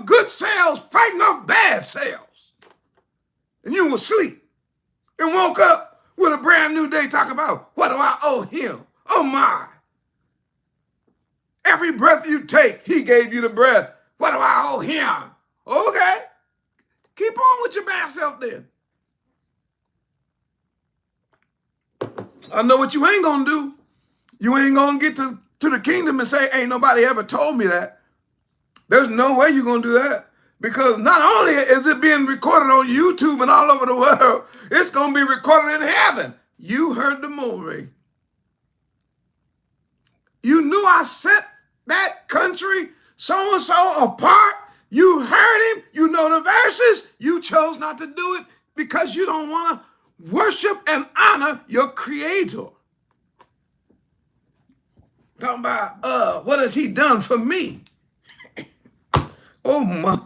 good cells fighting off bad cells. And you will sleep and woke up with a brand new day talking about, what do I owe him? Oh my. Every breath you take, he gave you the breath. What do I owe him? Okay. Keep on with your bad self then. I know what you ain't gonna do. You ain't gonna get to the kingdom and say, ain't nobody ever told me that. There's no way you're gonna do that. Because not only is it being recorded on YouTube and all over the world, it's going to be recorded in heaven. You heard the movie. You knew I set that country so-and-so apart. You heard him. You know the verses. You chose not to do it because you don't want to worship and honor your creator. Talking about, what has he done for me? Oh my.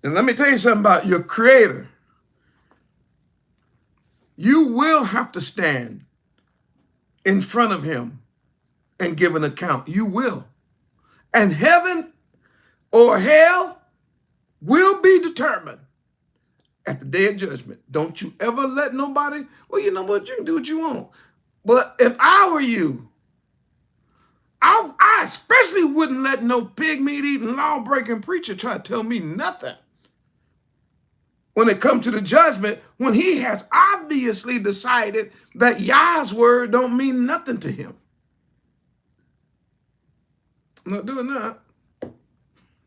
And let me tell you something about your creator. You will have to stand in front of him and give an account. You will. And heaven or hell will be determined at the day of judgment. Don't you ever let nobody, well, you know what, you can do what you want. But if I were you, I especially wouldn't let no pig meat eating, law breaking preacher try to tell me nothing when it comes to the judgment, when he has obviously decided that Yah's word don't mean nothing to him. I'm not doing that.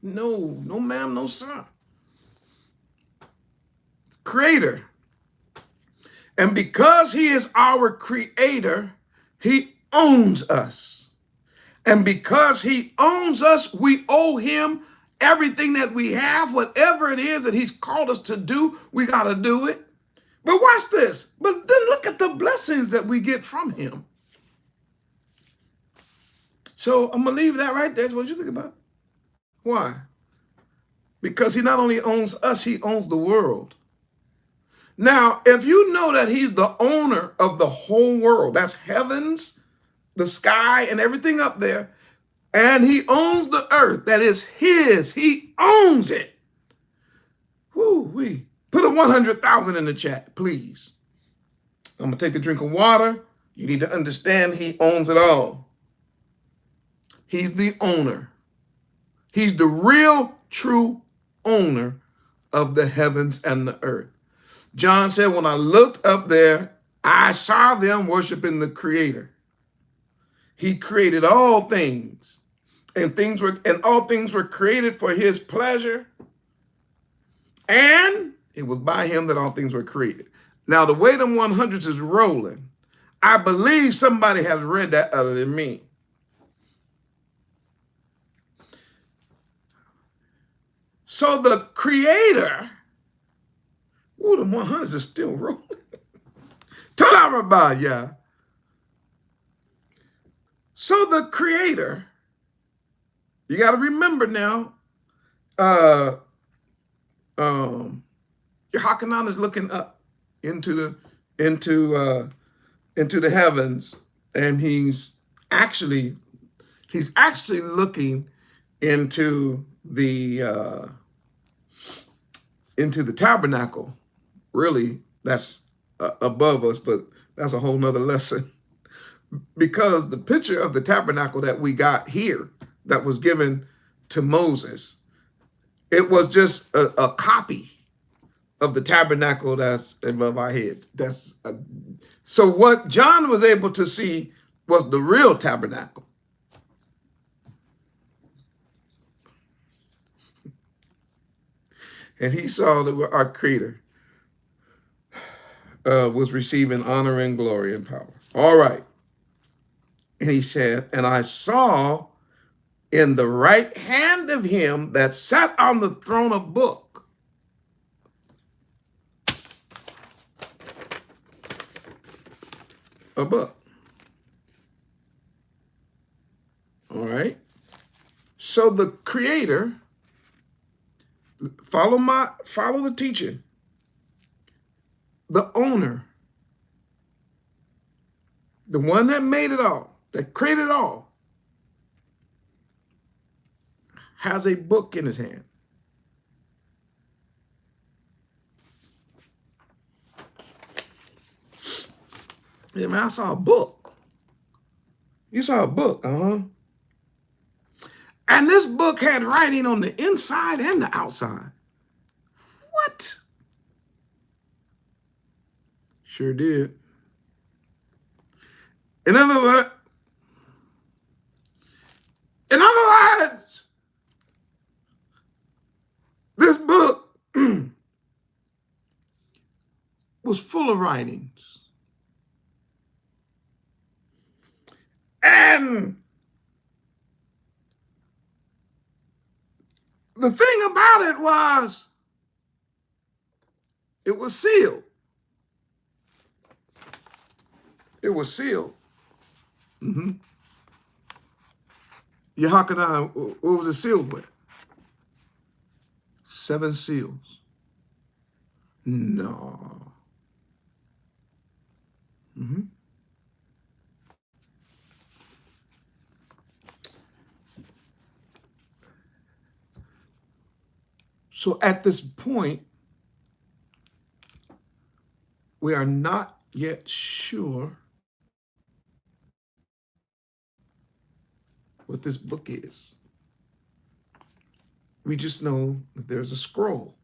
No, no ma'am, no sir. Creator. And because he is our creator, he owns us. And because he owns us, we owe him everything that we have, whatever it is that he's called us to do, we got to do it. But watch this. But then look at the blessings that we get from him. So I'm going to leave that right there. That's what you think about. Why? Because he not only owns us, he owns the world. Now, if you know that he's the owner of the whole world, that's heavens, the sky, and everything up there, and he owns the earth, that is his, he owns it. Woo-wee. Put a 100,000 in the chat, please. I'm going to take a drink of water. You need to understand he owns it all. He's the owner. He's the real, true owner of the heavens and the earth. John said, when I looked up there, I saw them worshiping the Creator. He created all things, and all things were created for his pleasure. And it was by him that all things were created. Now, the way them 100s is rolling, I believe somebody has read that other than me. So the Creator, ooh, the 100s is still rolling. Ta-da, yeah. So the Creator, you got to remember now, your Hakanah is looking up into the heavens, and he's actually looking into the tabernacle. Really, that's above us, but that's a whole nother lesson. Because the picture of the tabernacle that we got here, that was given to Moses, it was just a copy of the tabernacle that's above our heads. So what John was able to see was the real tabernacle. And he saw that our Creator was receiving honor and glory and power. All right. And he said, and I saw in the right hand of him that sat on the throne a book. A book. All right. So the Creator, follow the teaching. The owner, the one that made it all, that created it all, has a book in his hand. Yeah, man, I saw a book. You saw a book, And this book had writing on the inside and the outside. What? Sure did. In other words, this book was full of writings. And the thing about it was sealed. It was sealed. Mm-hmm. Yehoiakim, what was it sealed with? 7 seals. No. Mm-hmm. So at this point, we are not yet sure what this book is. We just know that there's a scroll,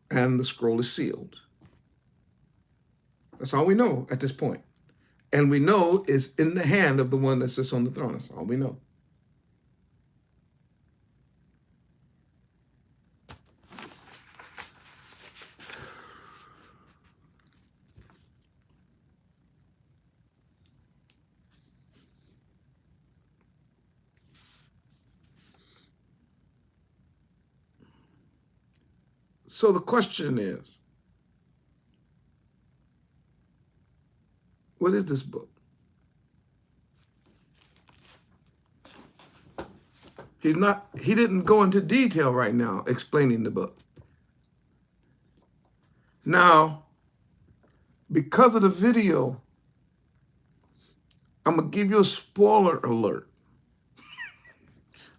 and the scroll is sealed. That's all we know at this point. And we know it's in the hand of the one that sits on the throne. That's all we know. So the question is, what is this book? He didn't go into detail right now explaining the book. Now, because of the video, I'm going to give you a spoiler alert.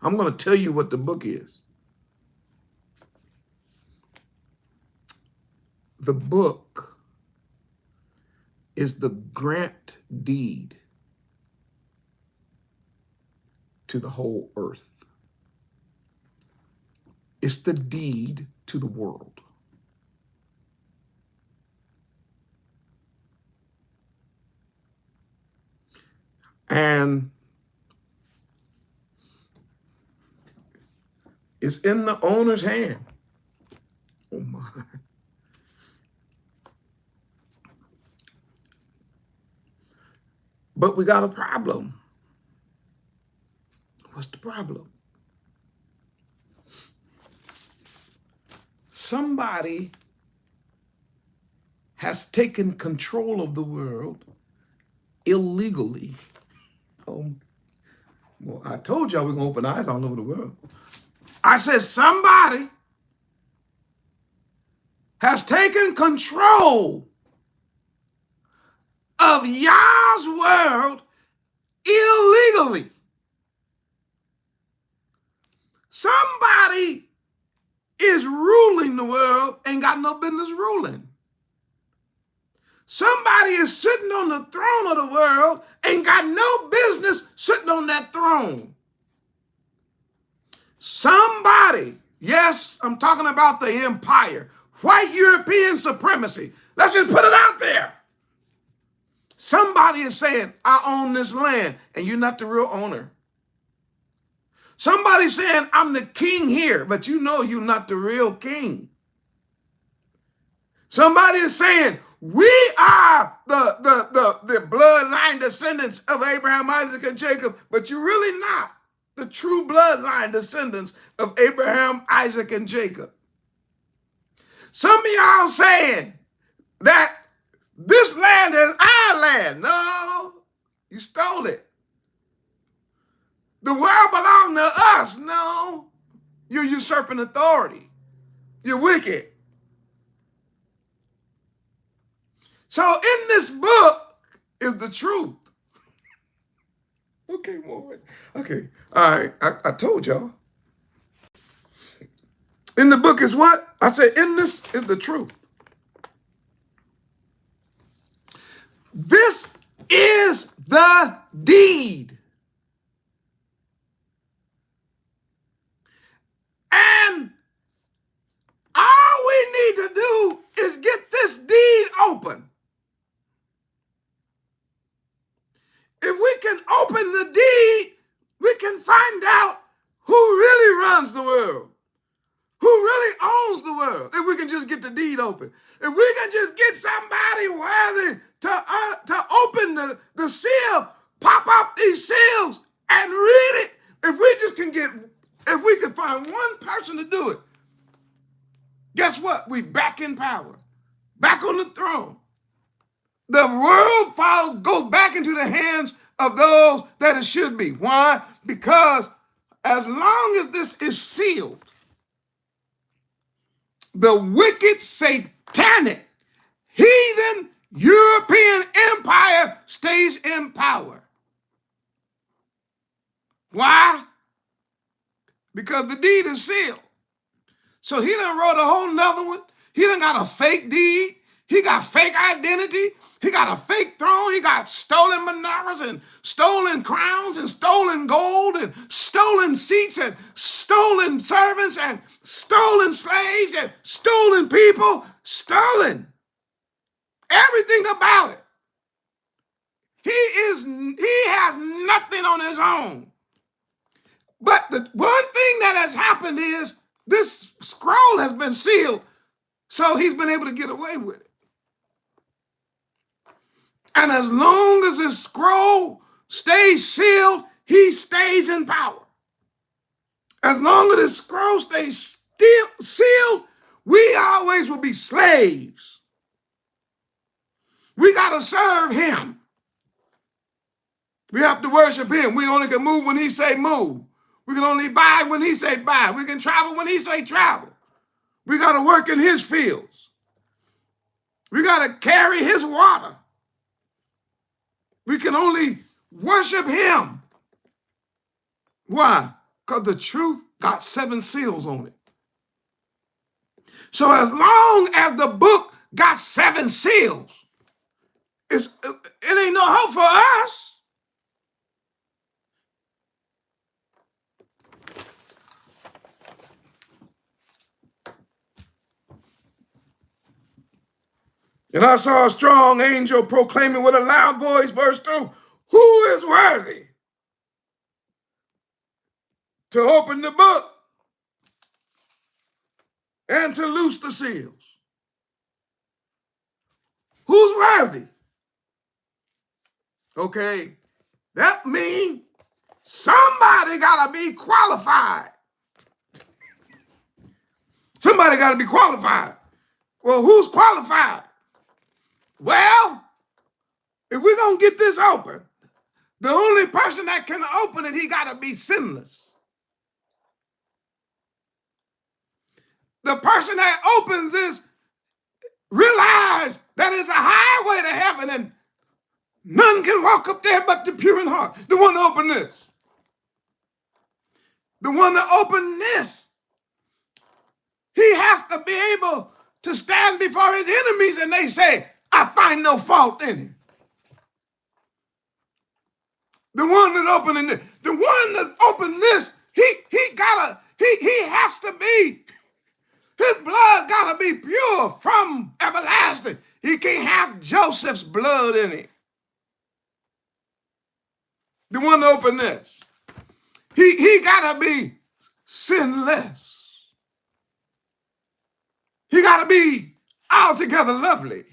I'm going to tell you what the book is. The book is the grant deed to the whole earth. It's the deed to the world. And it's in the owner's hand. Oh my. But we got a problem. What's the problem? Somebody has taken control of the world illegally. Well, I told y'all we're going to open eyes all over the world. I said somebody has taken control of Yah's world illegally. Somebody is ruling the world, ain't got no business ruling. Somebody is sitting on the throne of the world, ain't got no business sitting on that throne. Somebody, yes, I'm talking about the empire, white European supremacy. Let's just put it out there. Somebody is saying, I own this land, and you're not the real owner. Somebody's saying, I'm the king here, but you know you're not the real king. Somebody is saying, we are the bloodline descendants of Abraham, Isaac, and Jacob, but you're really not the true bloodline descendants of Abraham, Isaac, and Jacob. Some of y'all saying that this land is our land. No, you stole it. The world belongs to us. No, you're usurping authority. You're wicked. So in this book is the truth. Okay, more. Okay, all right. I told y'all. In the book is what? I said in this is the truth. This is the deed. And all we need to do is get this deed open. If we can open the deed, we can find out who really runs the world, who really owns the world, if we can just get the deed open. If we can just get somebody worthy to open the seal, pop up these seals and read it, if we just can get If we could find one person to do it, guess what? We back in power, back on the throne. The world goes back into the hands of those that it should be. Why? Because as long as this is sealed, the wicked, satanic, heathen European empire stays in power. Why? Because the deed is sealed. So he done wrote a whole nother one. He done got a fake deed. He got fake identity. He got a fake throne. He got stolen menorahs and stolen crowns and stolen gold and stolen seats and stolen servants and stolen slaves and stolen people. Stolen. Everything about it. He has nothing on his own. But the one thing that has happened is this scroll has been sealed, so he's been able to get away with it. And as long as this scroll stays sealed, he stays in power. As long as this scroll stays still sealed, we always will be slaves. We got to serve him. We have to worship him. We only can move when he say move. We can only buy when he say buy. We can travel when he say travel. We got to work in his fields. We got to carry his water. We can only worship him. Why? Because the truth got 7 seals on it. So as long as the book got 7 seals, it ain't no hope for us. And I saw a strong angel proclaiming with a loud voice, verse 2, who is worthy to open the book and to loose the seals? Who's worthy? Okay, that means somebody got to be qualified. Somebody got to be qualified. Well, who's qualified? Well, if we're going to get this open, the only person that can open it, he got to be sinless. The person that opens this realize that it's a highway to heaven and none can walk up there but the pure in heart. The one to open this. The one to open this. He has to be able to stand before his enemies and they say, I find no fault in him. The one that opened this, the one that opened this, he has to be, his blood gotta be pure from everlasting. He can't have Joseph's blood in it. The one that opened this, he gotta be sinless. He gotta be altogether lovely.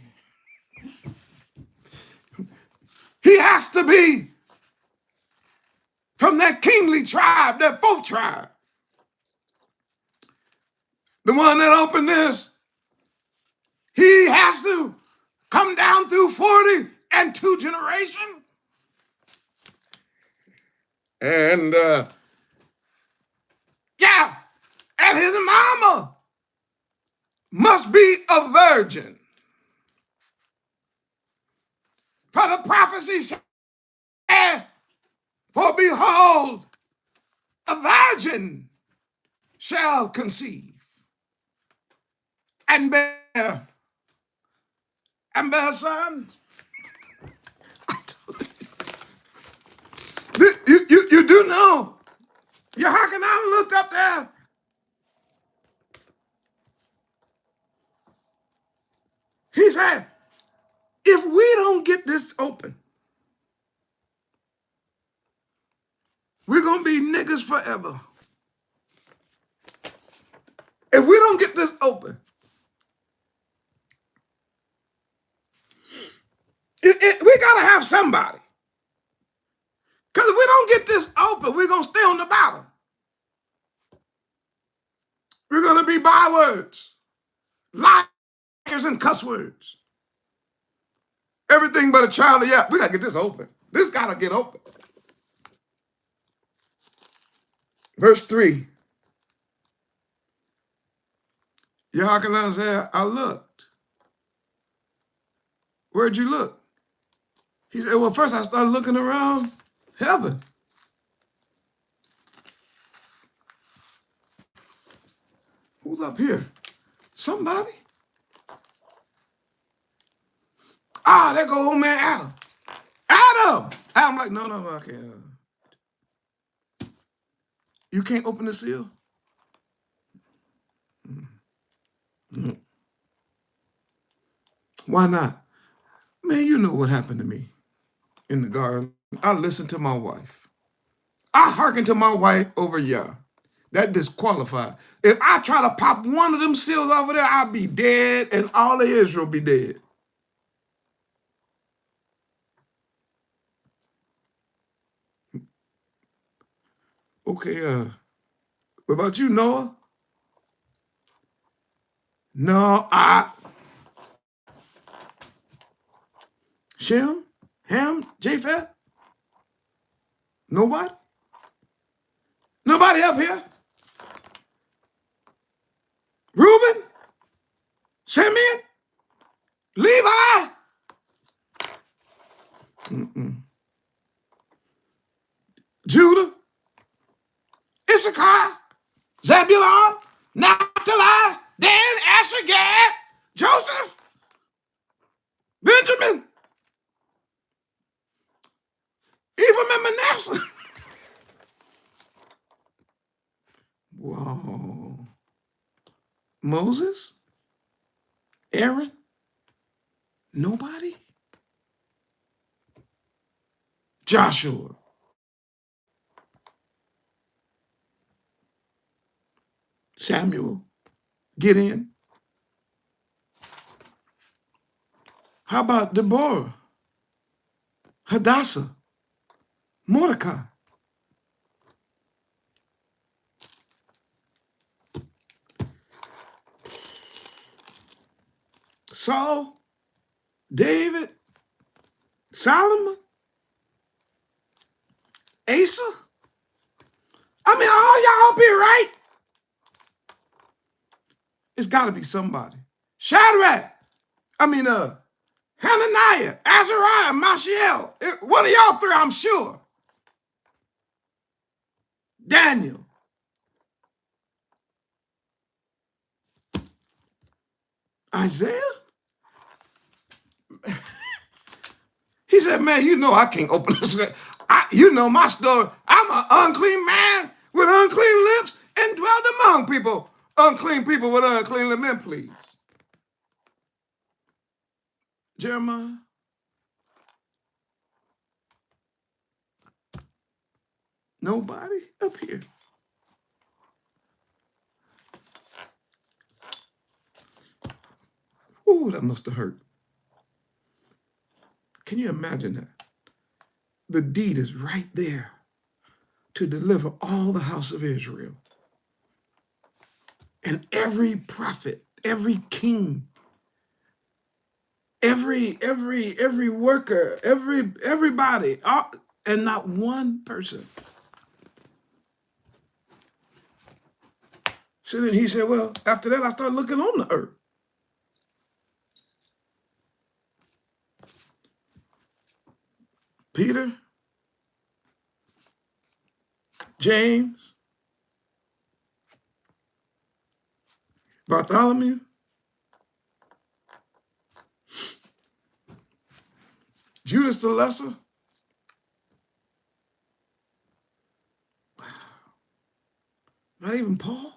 He has to be from that kingly tribe, that 4th tribe. The one that opened this, he has to come down through 40 and 2 generations. And and his mama must be a virgin. For the prophecy said, for behold, a virgin shall conceive and bear a son. You do know. You hearken out and looked up there. He said, if we don't get this open, we're going to be niggas forever. If we don't get this open, we got to have somebody. Because if we don't get this open, we're going to stay on the bottom. be bywords, liars and cuss words. Everything but a child of Yah. We got to get this open. This got to get open. Verse 3. Yahakanah said, I looked. Where'd you look? He said, well, first I started looking around heaven. Who's up here? Somebody? Ah, there go old man Adam. Adam! I'm like, no, I can't. You can't open the seal? Mm. Why not? Man, you know what happened to me in the garden. I listened to my wife. I hearkened to my wife over Yah. That disqualified. If I try to pop one of them seals over there, I'll be dead and all of Israel be dead. Okay, what about you, Noah? No, Shem, Ham, Japheth? Nobody? Nobody up here? Reuben? Simeon? Levi? Judah? Issachar? Zebulon? Naphtali? Dan, Asher, Gad? Joseph? Benjamin? Ephraim and Manasseh? Whoa. Moses? Aaron? Nobody? Joshua? Samuel? Gideon? How about Deborah? Hadassah? Mordecai? Saul? David? Solomon? Asa? I mean, all y'all up here, right? It's got to be somebody. Shadrach. Hananiah, Azariah, Mishael. One of y'all three, I'm sure. Daniel. Isaiah? He said, man, you know I can't open this. You know my story. I'm an unclean man with unclean lips and dwelled among people. Unclean people with unclean lips. Men, please. Jeremiah. Nobody up here. Ooh, that must have hurt. Can you imagine that? The deed is right there to deliver all the house of Israel. And every prophet, every king, every worker, everybody, and not one person. So then he said, well, after that, I started looking on the earth. Peter, James, Bartholomew, Judas the Lesser. Not even Paul,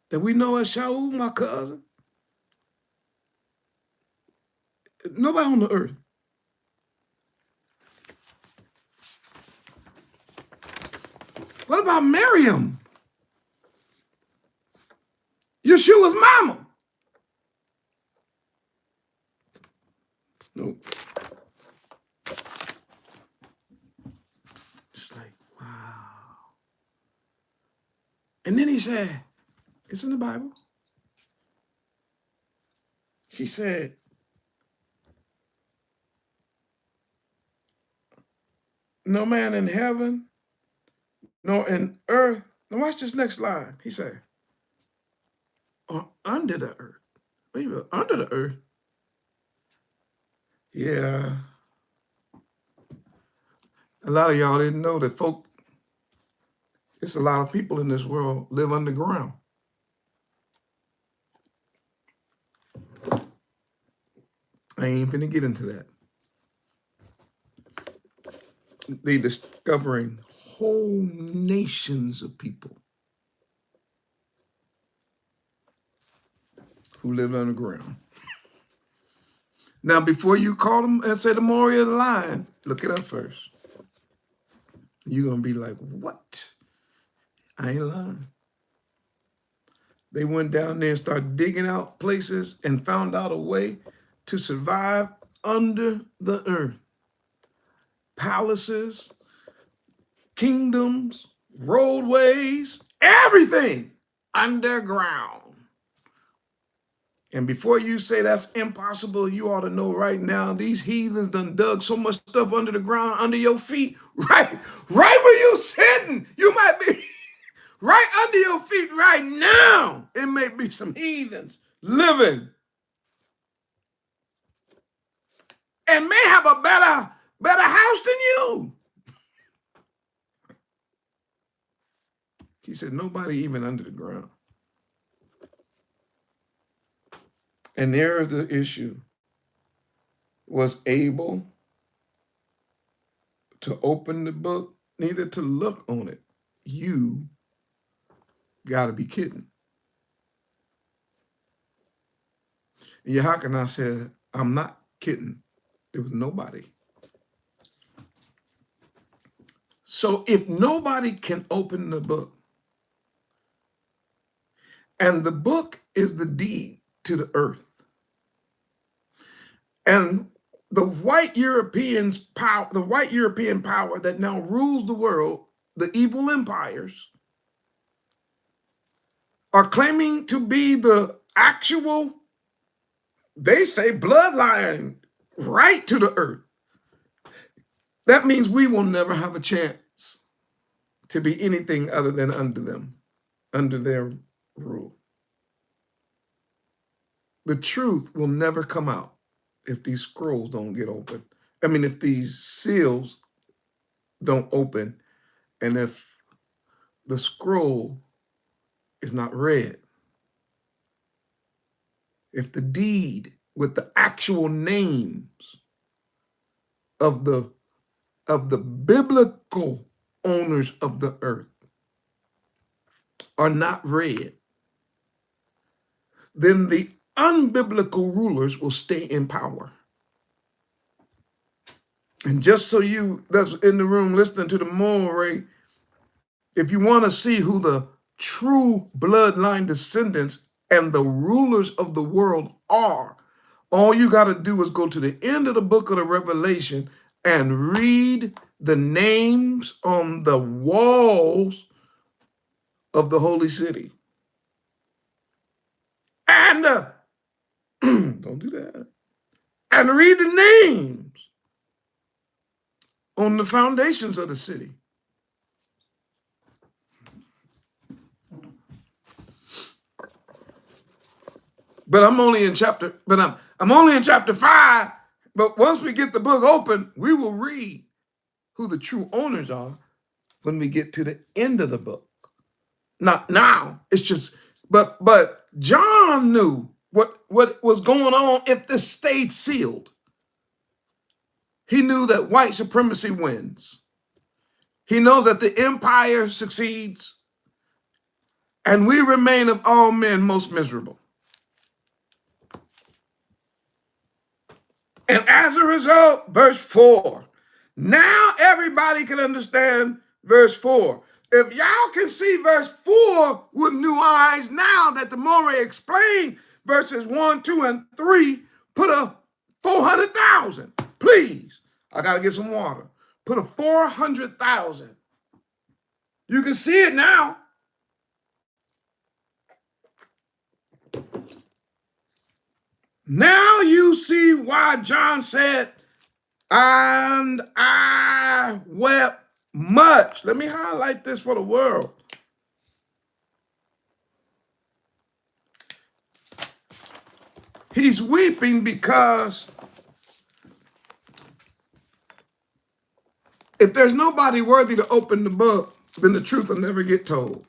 that we know as Shaul, my cousin. Nobody on the earth. What about Miriam? Yeshua's mama. Nope. Just like, wow. And then he said, It's in the Bible. He said, no man in heaven, nor in earth. Now watch this next line. He said, or under the earth. Wait a minute, under the earth? Yeah. A lot of y'all didn't know that it's a lot of people in this world live underground. I ain't finna get into that. They discovering whole nations of people who live underground. Now, before you call them and say the moral of the line, look it up first. You're going to be like, what? I ain't lying. They went down there and started digging out places and found out a way to survive under the earth. Palaces, kingdoms, roadways, everything underground. And before you say that's impossible, you ought to know right now, these heathens done dug so much stuff under the ground, under your feet, right where you sitting. You might be right under your feet right now. It may be some heathens living and may have a better house than you. He said, nobody even under the ground. And there is the issue. Was able to open the book, neither to look on it. You gotta be kidding. And how can I say, I'm not kidding? There was nobody. So if nobody can open the book, and the book is the deed to the earth, and the white European power that now rules the world, the evil empires, are claiming to be the actual, they say, bloodline right to the earth. That means we will never have a chance to be anything other than under them, under their rule. The truth will never come out if these scrolls don't get open. I mean, if these seals don't open, and if the scroll is not read. If the deed with the actual names of the biblical owners of the earth are not read, then the unbiblical rulers will stay in power. And just so you that's in the room listening to the moral, if you want to see who the true bloodline descendants and the rulers of the world are, all you got to do is go to the end of the book of the Revelation and read the names on the walls of the holy city. And don't do that. And read the names on the foundations of the city. But I'm only in chapter 5. But once we get the book open, we will read who the true owners are when we get to the end of the book. Not now. It's just, but John knew what was going on if this stayed sealed. He knew that white supremacy wins. He knows that the empire succeeds, and we remain of all men most miserable. And as a result, verse 4. Now everybody can understand verse 4. If y'all can see verse 4 with new eyes now that the Moreh explained verses 1, 2, and 3, put a 400,000. Please, I got to get some water. Put a 400,000. You can see it now. Now you see why John said, and I wept much. Let me highlight this for the world. He's weeping because if there's nobody worthy to open the book, then the truth will never get told.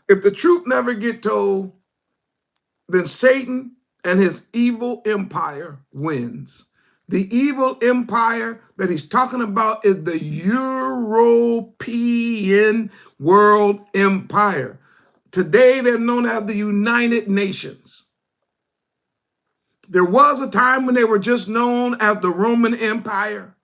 If the truth never get told, then Satan and his evil empire wins. The evil empire that he's talking about is the European world empire. Today, they're known as the United Nations. There was a time when they were just known as the Roman Empire.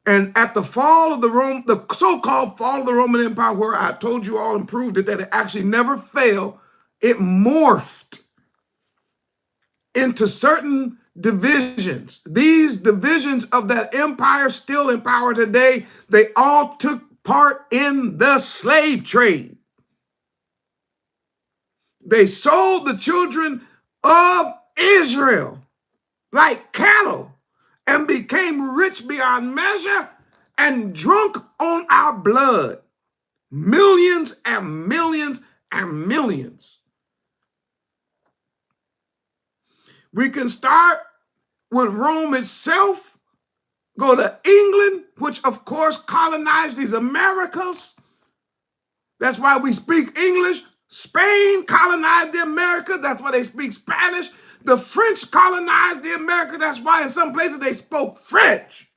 And at the fall of the so-called fall of the Roman Empire, where I told you all and proved it, that it actually never fell, it morphed into certain divisions. These divisions of that empire still in power today, they all took part in the slave trade. They sold the children of Israel like cattle and became rich beyond measure and drunk on our blood. Millions and millions and millions. We can start with Rome itself, go to England, which of course colonized these Americas. That's why we speak English. Spain colonized the America. That's why they speak Spanish. The French colonized the America. That's why in some places they spoke French.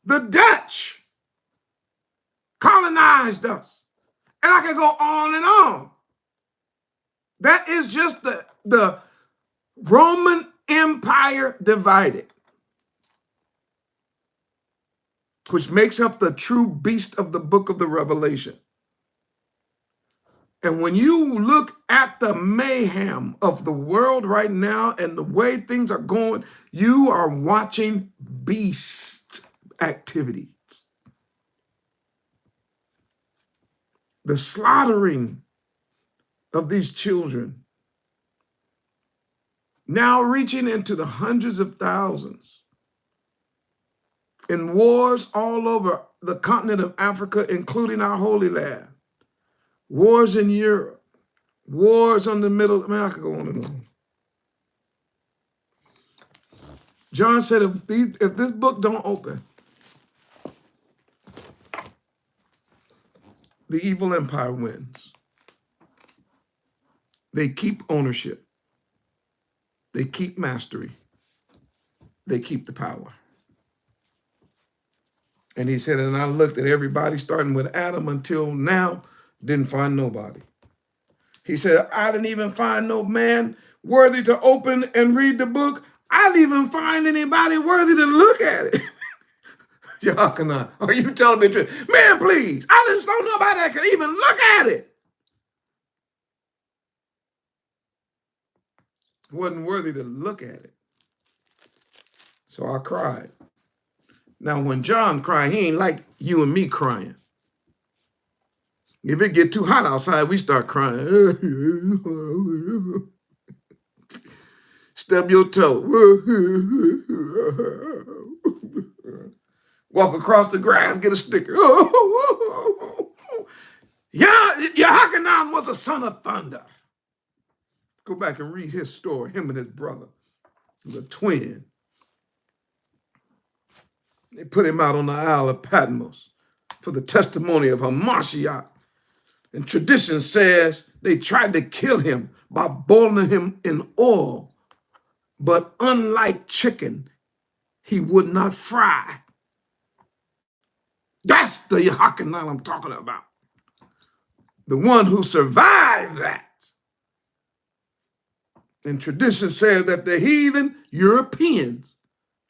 The Dutch colonized us. And I can go on and on. That is just the Roman Empire divided, which makes up the true beast of the book of the Revelation. And when you look at the mayhem of the world right now and the way things are going, you are watching beast activities. The slaughtering of these children, now reaching into the hundreds of thousands, in wars all over the continent of Africa, including our Holy Land. Wars in Europe, wars on the Middle, I could go on and on. John said, if this book don't open, the evil empire wins. They keep ownership. They keep mastery. They keep the power. And he said, and I looked at everybody, starting with Adam until now, didn't find nobody. He said, I didn't even find no man worthy to open and read the book. I didn't even find anybody worthy to look at it. Yahakanah, are you telling me the truth? Man, please, I didn't saw nobody that could even look at it. Wasn't worthy to look at it. So I cried. Now, when John cried, he ain't like you and me crying. If it get too hot outside, we start crying. Stub your toe. Walk across the grass, get a sticker. Yahanan was a son of thunder. Go back and read his story, him and his brother, the twin. They put him out on the Isle of Patmos for the testimony of Hamashiach. And tradition says they tried to kill him by boiling him in oil. But unlike chicken, he would not fry. That's the Yahanan I'm talking about. The one who survived that. And tradition says that the heathen Europeans,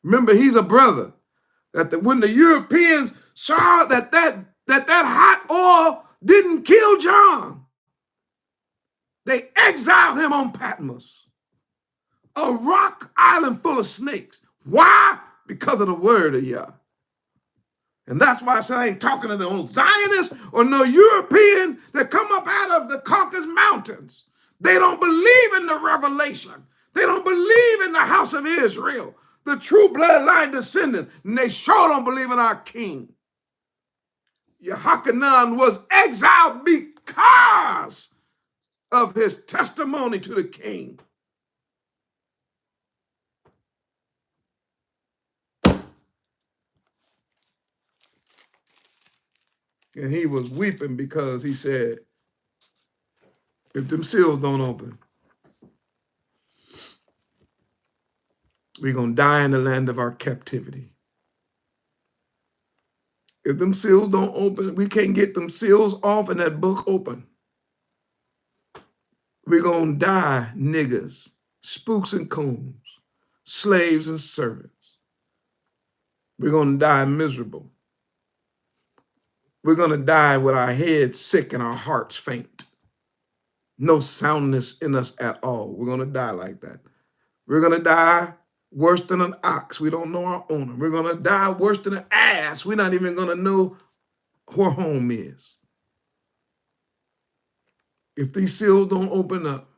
remember he's a brother, that when the Europeans saw that hot oil didn't kill John, they exiled him on Patmos, a rock island full of snakes. Why? Because of the word of Yah. And that's why I said I ain't talking to no Zionists or no European that come up out of the Caucasus Mountains. They don't believe in the revelation. They don't believe in the house of Israel, the true bloodline descendants. And they sure don't believe in our king. Yehochanan was exiled because of his testimony to the king. And he was weeping because he said, if them seals don't open, we're going to die in the land of our captivity. If them seals don't open, we can't get them seals off and that book open. We're going to die niggas, spooks and coons, slaves and servants. We're going to die miserable. We're going to die with our heads sick and our hearts faint. No soundness in us at all. We're going to die like that. We're going to die worse than an ox. We don't know our owner. We're going to die worse than an ass. We're not even going to know where home is. If these seals don't open up,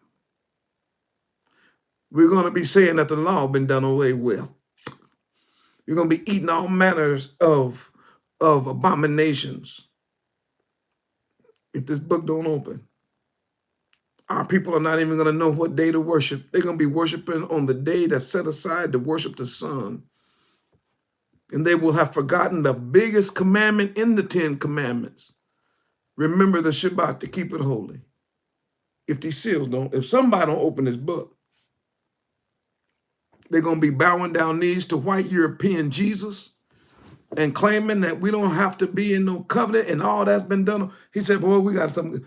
we're going to be saying that the law been done away with. You're going to be eating all manners of abominations if this book don't open. Our people are not even going to know what day to worship. They're going to be worshiping on the day that's set aside to worship the sun. And they will have forgotten the biggest commandment in the 10 commandments. Remember the Shabbat to keep it holy. If somebody don't open this book, they're going to be bowing down knees to white European Jesus and claiming that we don't have to be in no covenant and all that's been done. He said, boy, we got something.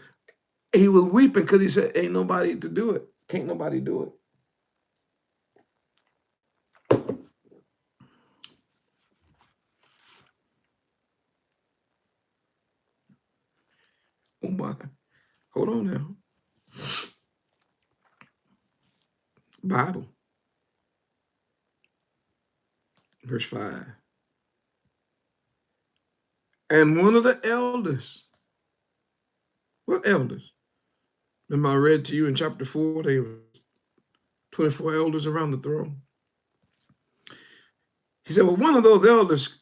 He was weeping because he said, ain't nobody to do it. Can't nobody do it. Oh my. Hold on now. Bible. Verse 5. And one of the elders. What elders? Remember I read to you in chapter 4, they were 24 elders around the throne. He said, well, one of those elders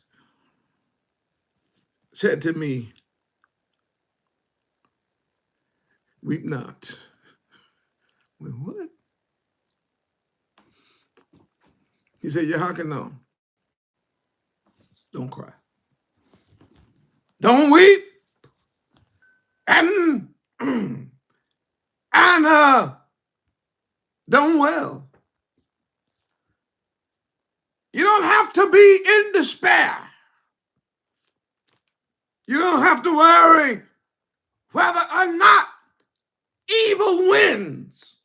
said to me, weep not. Well, what? He said, Yehochanan, don't cry. Don't weep. And Annah, don't wail. You don't have to be in despair. You don't have to worry whether or not evil wins.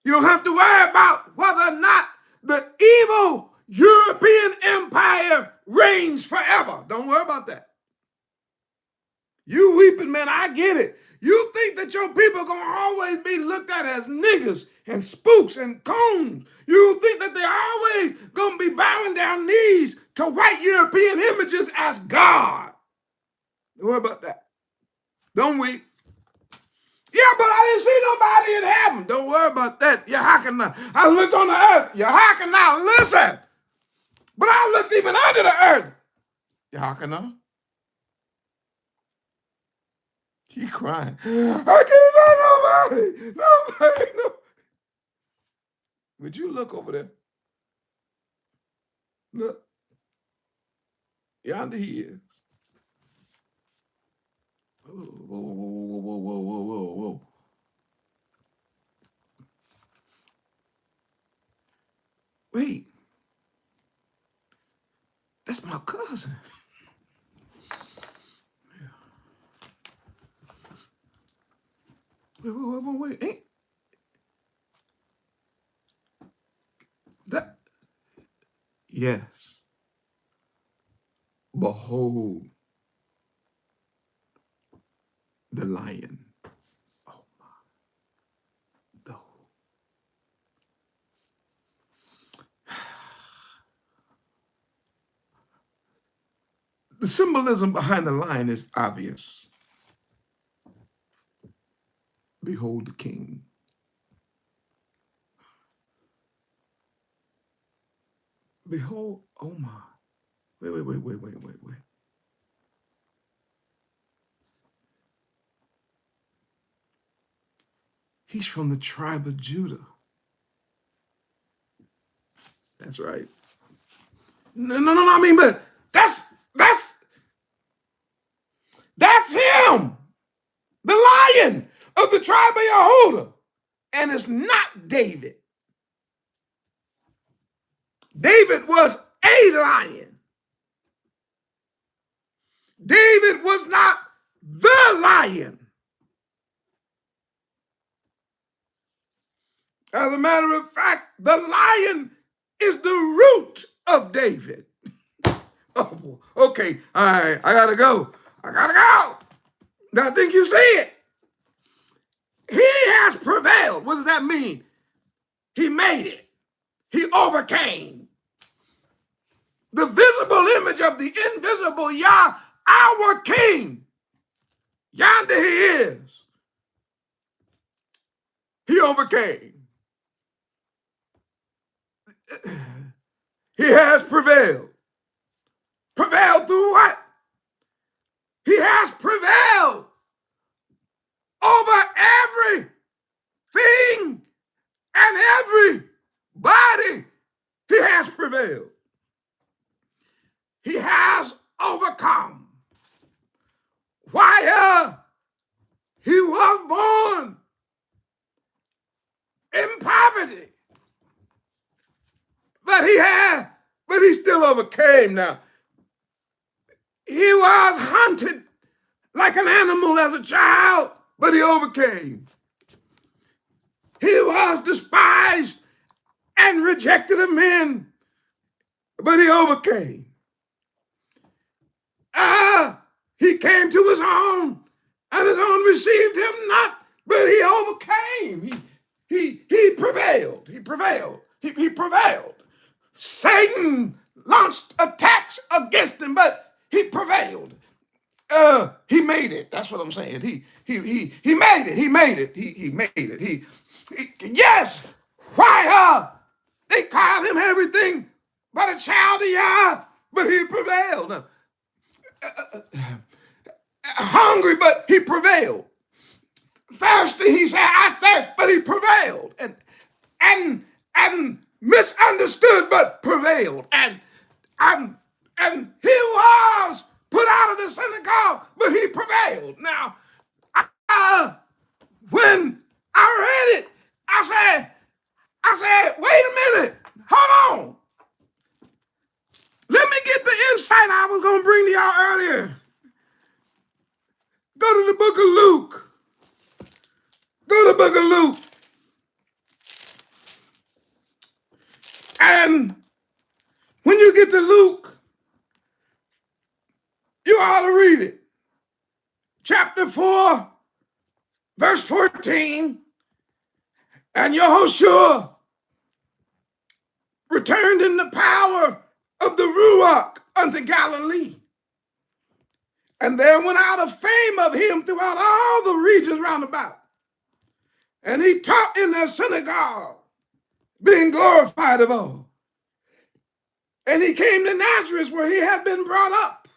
You don't have to worry about whether or not the evil European empire reigns forever. Don't worry about that. You weeping, man, I get it. You think that your people are going to always be looked at as niggas and spooks and coons. You think that they're always going to be bowing down knees to white European images as God. Don't worry about that. Don't weep. Yeah, but I didn't see nobody in heaven. Don't worry about that. Yehochanan. I looked on the earth. Yehochanan, listen. But I looked even under the earth. Yehochanan. He crying. I can't find nobody. No. Would you look over there? Look. Yonder he is. Whoa, whoa, whoa, whoa, whoa, whoa, whoa, whoa. Wait. That's my cousin. Wait. Ain't that? Yes. Behold the lion. Oh my. The symbolism behind the lion is obvious. Behold the king. behold, oh my. Wait. He's from the tribe of Judah. That's right. No. I mean, but that's him, the lion of the tribe of Yehuda, and it's not David. David was a lion. David was not the lion. As a matter of fact, the lion is the root of David. Oh, okay. All right. I gotta go. Now I think you see it. He has prevailed. What does that mean? He made it. He overcame. The visible image of the invisible Yah, our King. Yonder he is. He overcame. He has prevailed. Prevailed through what? He has prevailed over everything and everybody. He has prevailed. He has overcome. Why? He was born in poverty. But he still overcame. Now, he was hunted like an animal as a child, but he overcame. He was despised and rejected of men, but he overcame. He came to his own, and his own received him not, but he overcame. He prevailed. He prevailed. Satan launched attacks against him, but he prevailed. He made it. That's what I'm saying. He made it. He made it. Yes. Why? They called him everything but a child of Yah, but he prevailed. Hungry, but he prevailed. Thirsty, he said, I thirst, but he prevailed. And misunderstood, but prevailed. And he was put out of the synagogue, but he prevailed. Now, when I read it, I said, wait a minute, hold on. Let me get the insight I was going to bring to y'all earlier. Go to the book of Luke. Go to the book of Luke. And when you get to Luke, you ought to read it. Chapter 4, verse 14. And Yehoshua returned in the power of the Ruach unto Galilee. And there went out a fame of him throughout all the regions round about. And he taught in their synagogue, being glorified of all. And he came to Nazareth, where he had been brought up.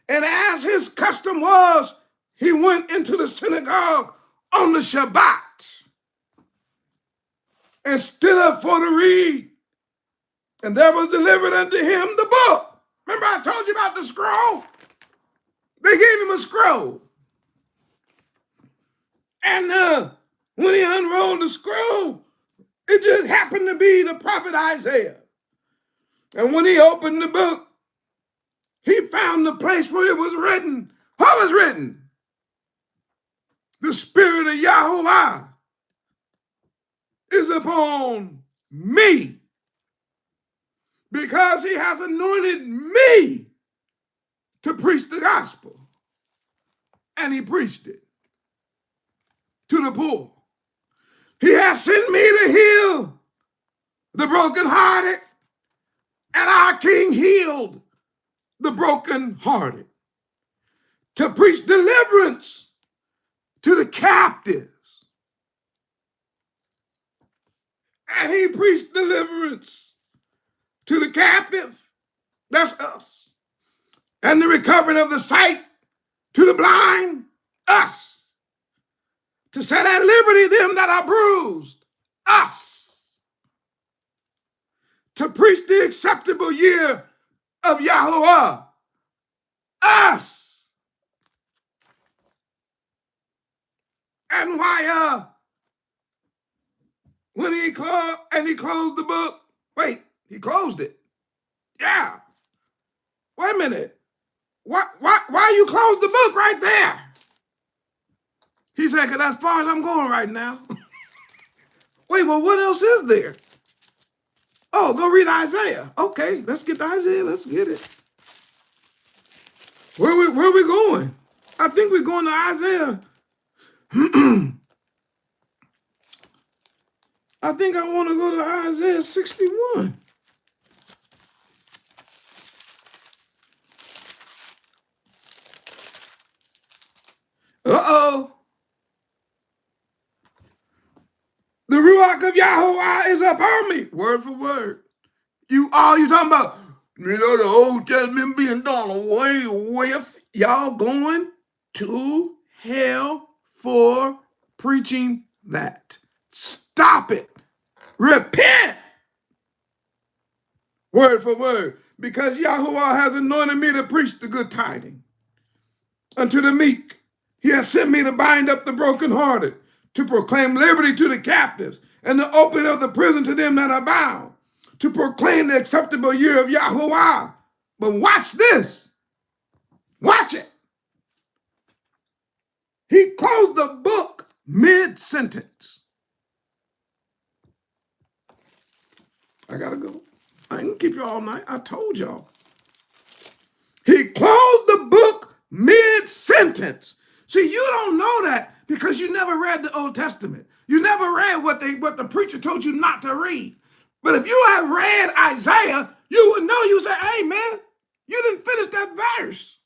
And as his custom was, he went into the synagogue on the Shabbat and stood up for to read. And there was delivered unto him the book. Remember I told you about the scroll? They gave him a scroll. And when he unrolled the scroll, it just happened to be the prophet Isaiah. And when he opened the book, he found the place where it was written. What was written? The Spirit of Yahuwah is upon me, because he has anointed me to preach the gospel. And he preached it to the poor. He has sent me to heal the brokenhearted, and our King healed the brokenhearted, to preach deliverance to the captives. And he preached deliverance to the captive, that's us. And the recovering of the sight to the blind, us. To set at liberty them that are bruised, us. To preach the acceptable year of Yahuwah, us. And why when he closed the book, wait, he closed it. Yeah. Wait a minute. Why you close the book right there? He said, because that's as far as I'm going right now. Wait, well, what else is there? Oh, go read Isaiah. Okay, let's get to Isaiah. Let's get it. Where we going? I think we're going to Isaiah. I think I want to go to Isaiah 61. Uh-oh. The Ruach of Yahuwah is upon me. Word for word. You talking about, the Old Testament being done away with. Y'all going to hell for preaching that. Stop it. Repent. Word for word. Because Yahuwah has anointed me to preach the good tidings unto the meek. He has sent me to bind up the brokenhearted, to proclaim liberty to the captives, and the opening of the prison to them that are bound, to proclaim the acceptable year of Yahuwah. But watch this. Watch it. He closed the book mid-sentence. I gotta go. I ain't gonna keep you all night. I told y'all. He closed the book mid-sentence. See, you don't know that because you never read the Old Testament. You never read what the preacher told you not to read. But if you had read Isaiah, you would know. You say, hey, man, you didn't finish that verse.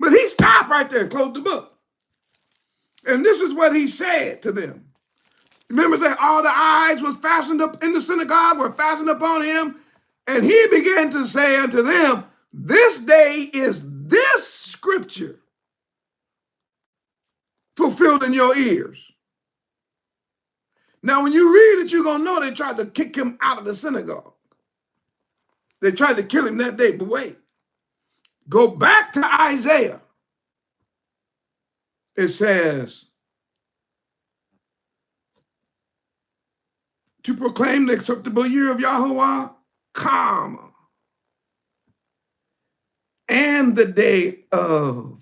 But he stopped right there and closed the book. And this is what he said to them. Remember, say all the eyes was fastened up in the synagogue were fastened upon him. And he began to say unto them, this day is this scripture fulfilled in your ears. Now, when you read it, you're going to know they tried to kick him out of the synagogue. They tried to kill him that day, but wait. Go back to Isaiah. It says, to proclaim the acceptable year of Yahuwah, comma, and the day of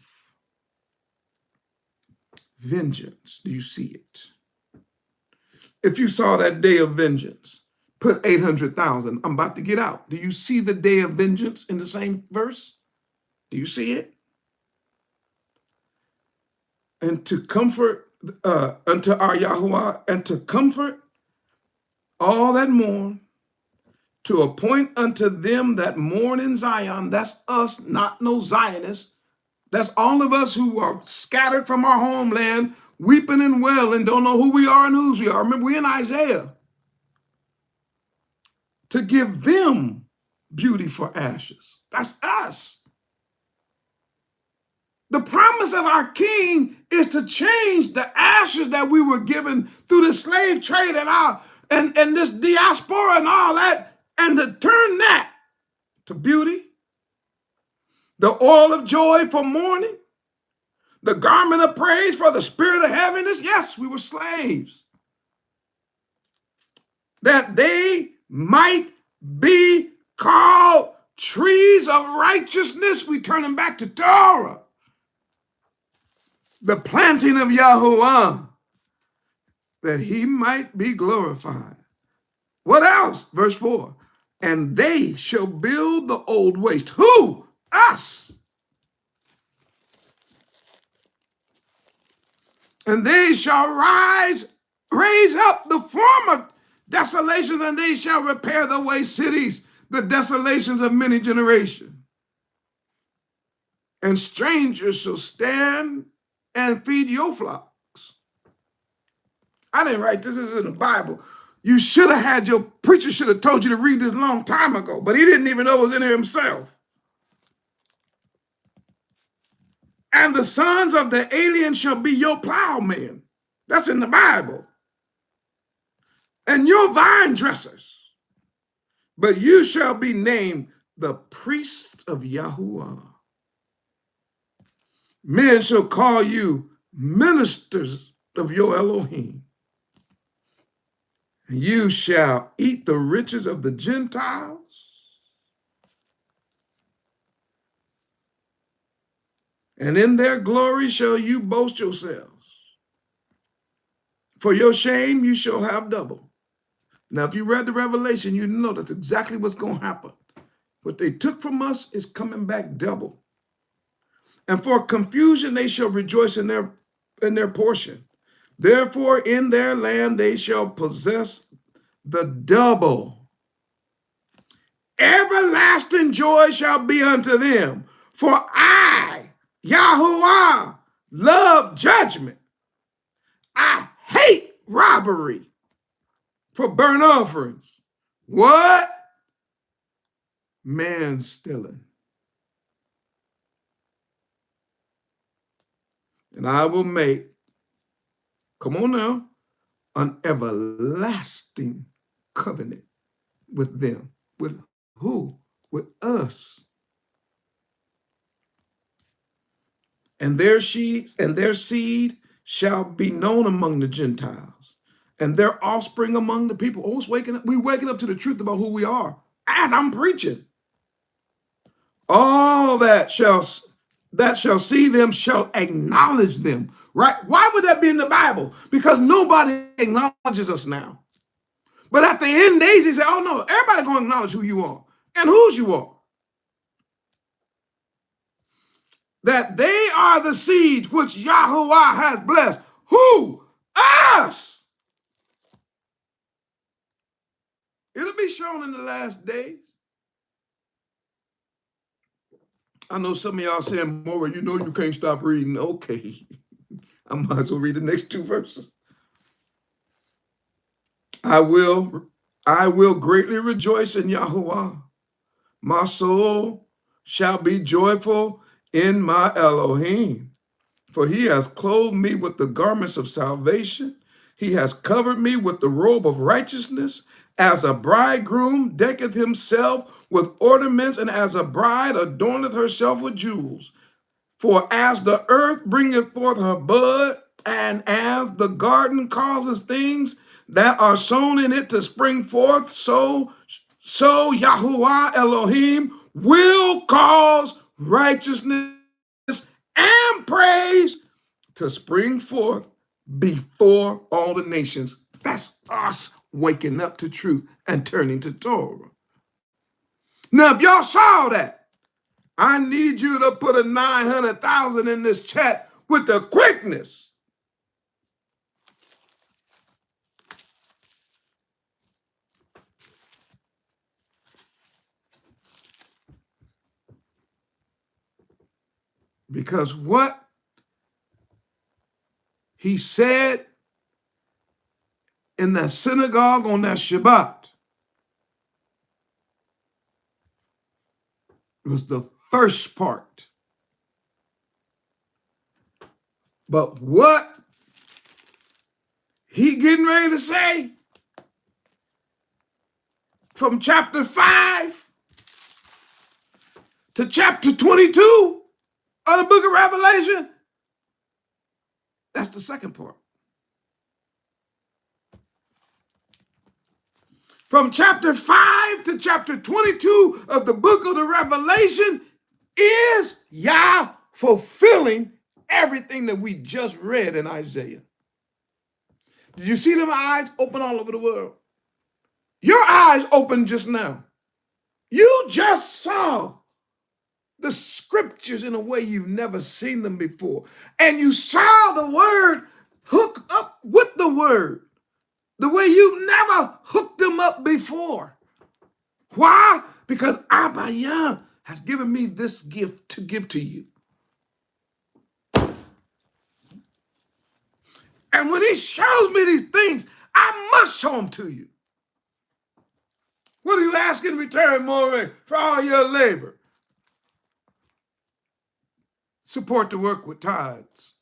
vengeance. Do you see it? If you saw that day of vengeance, put 800,000. I'm about to get out. Do you see the day of vengeance in the same verse? Do you see it? And to comfort unto our Yahuwah, and to comfort all that mourn, to appoint unto them that mourn in Zion. That's us, not no Zionists. That's all of us who are scattered from our homeland, weeping and wailing, don't know who we are and whose we are. Remember, we're in Isaiah. To give them beauty for ashes. That's us. The promise of our King is to change the ashes that we were given through the slave trade and this diaspora and all that, and to turn that to beauty, the oil of joy for mourning, the garment of praise for the spirit of heaviness. Yes, we were slaves. That they might be called trees of righteousness. We turn them back to Torah. The planting of Yahuwah, that he might be glorified. What else? Verse 4. And they shall build the old waste. Who? Us. And they shall raise up the former desolations, and they shall repair the waste cities, the desolations of many generations. And strangers shall stand and feed your flocks. I didn't write this. This is in the Bible. You should have had your preacher should have told you to read this a long time ago, but he didn't even know it was in there himself. And the sons of the alien shall be your plowmen. That's in the Bible. And your vine dressers. But you shall be named the priests of Yahuwah. Men shall call you ministers of your Elohim. And you shall eat the riches of the Gentiles. And in their glory shall you boast yourselves. For your shame you shall have double. Now, if you read the Revelation, you know that's exactly what's going to happen. What they took from us is coming back double. And for confusion they shall rejoice in their portion. Therefore, in their land they shall possess the double. Everlasting joy shall be unto them. For I, Yahuwah, love judgment. I hate robbery for burnt offerings. What? Man stealing. And I will make, come on now, an everlasting covenant with them. With who? With us. And their seed shall be known among the Gentiles, and their offspring among the people. Oh, it's waking up. We're waking up to the truth about who we are as I'm preaching. All that shall see them shall acknowledge them. Right? Why would that be in the Bible? Because nobody acknowledges us now. But at the end days, he said, oh no, everybody gonna acknowledge who you are and whose you are. That they are the seed which Yahuwah has blessed. Who? Us. It'll be shown in the last days. I know some of y'all saying, Mora, you know you can't stop reading. Okay. I might as well read the next two verses. I will greatly rejoice in Yahuwah. My soul shall be joyful in my Elohim. For he has clothed me with the garments of salvation. He has covered me with the robe of righteousness. As a bridegroom decketh himself with ornaments, and as a bride adorneth herself with jewels. For as the earth bringeth forth her bud, and as the garden causes things that are sown in it to spring forth, so Yahuwah Elohim will cause righteousness and praise to spring forth before all the nations. That's us waking up to truth and turning to Torah. Now, if y'all saw that, I need you to put a 900,000 in this chat with the quickness. Because what he said in that synagogue on that Shabbat was the first part. But what he getting ready to say from chapter 5 to chapter 22 of the book of Revelation, that's the second part. From chapter 5 to chapter 22 of the book of the Revelation is Yah fulfilling everything that we just read in Isaiah. Did you see them eyes open all over the world? Your eyes opened just now. You just saw the scriptures in a way you've never seen them before. And you saw the word hook up with the word the way you've never hooked them up before. Why? Because Abba Yah has given me this gift to give to you. And when he shows me these things, I must show them to you. What do you ask in return, Moreh, for all your labor? Support the work with tithes.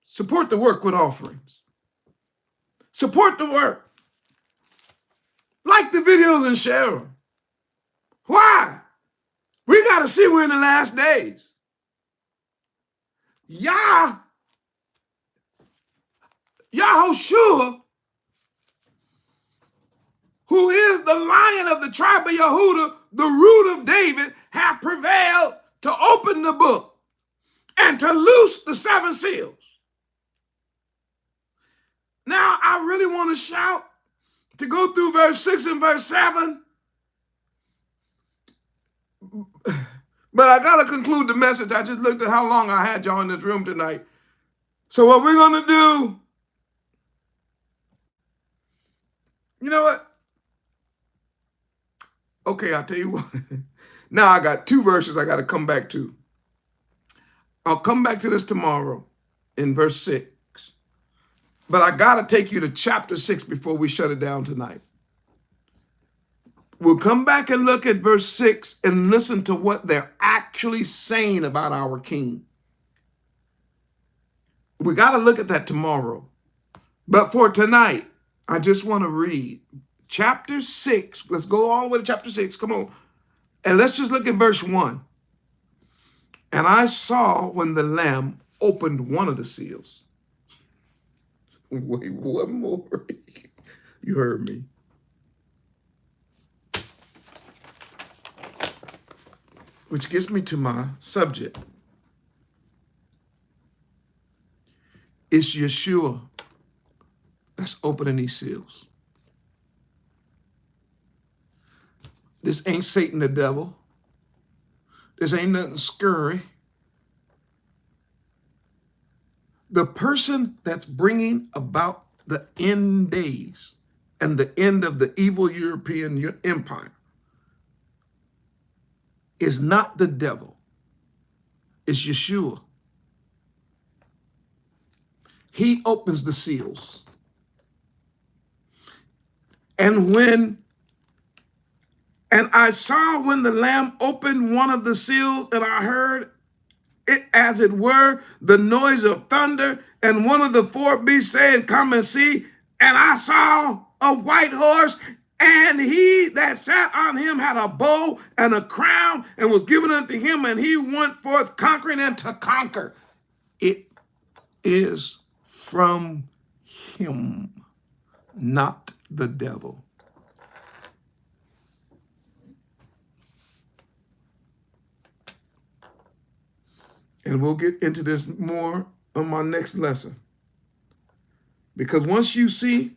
Support the work with offerings. Support the work. Like the videos and share them. Why? We got to see we're in the last days. Yahushua, who is the Lion of the tribe of Yehuda, the root of David, have prevailed to open the book and to loose the seven seals. Now, I really want to shout to go through verse 6 and verse 7, but I got to conclude the message. I just looked at how long I had y'all in this room tonight. So what we're going to do, you know what? Okay, I'll tell you what. Now I got two verses I got to come back to. I'll come back to this tomorrow in verse 6. But I got to take you to chapter 6 before we shut it down tonight. We'll come back and look at verse 6 and listen to what they're actually saying about our king. We got to look at that tomorrow. But for tonight, I just want to read chapter 6. Let's go all the way to chapter 6. Come on. And let's just look at verse 1. And I saw when the Lamb opened one of the seals. Wait, one more. You heard me. Which gets me to my subject. It's Yeshua that's opening these seals. This ain't Satan the devil. This ain't nothing scurry. The person that's bringing about the end days and the end of the evil European empire is not the devil. It's Yeshua. He opens the seals. And I saw when the Lamb opened one of the seals, and I heard it, as it were, the noise of thunder, and one of the four beasts saying, "Come and see." And I saw a white horse, and he that sat on him had a bow and a crown, and was given unto him, and he went forth conquering and to conquer. It is from him, not the devil. And we'll get into this more on my next lesson. Because once you see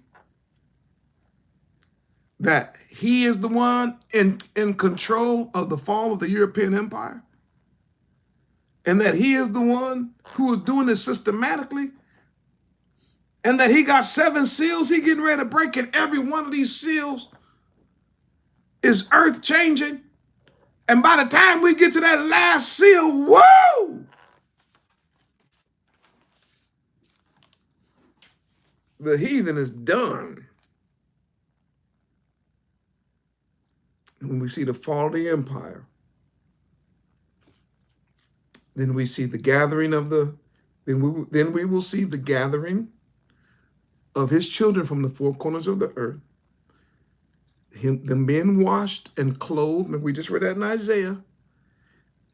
that he is the one in control of the fall of the European empire, and that he is the one who is doing this systematically, and that he got 7 seals, he getting ready to break, and every one of these seals is earth changing. And by the time we get to that last seal, whoa! The heathen is done. When we see the fall of the empire, then we see the gathering of then we will see the gathering of his children from the 4 corners of the earth, them being washed and clothed. And we just read that in Isaiah.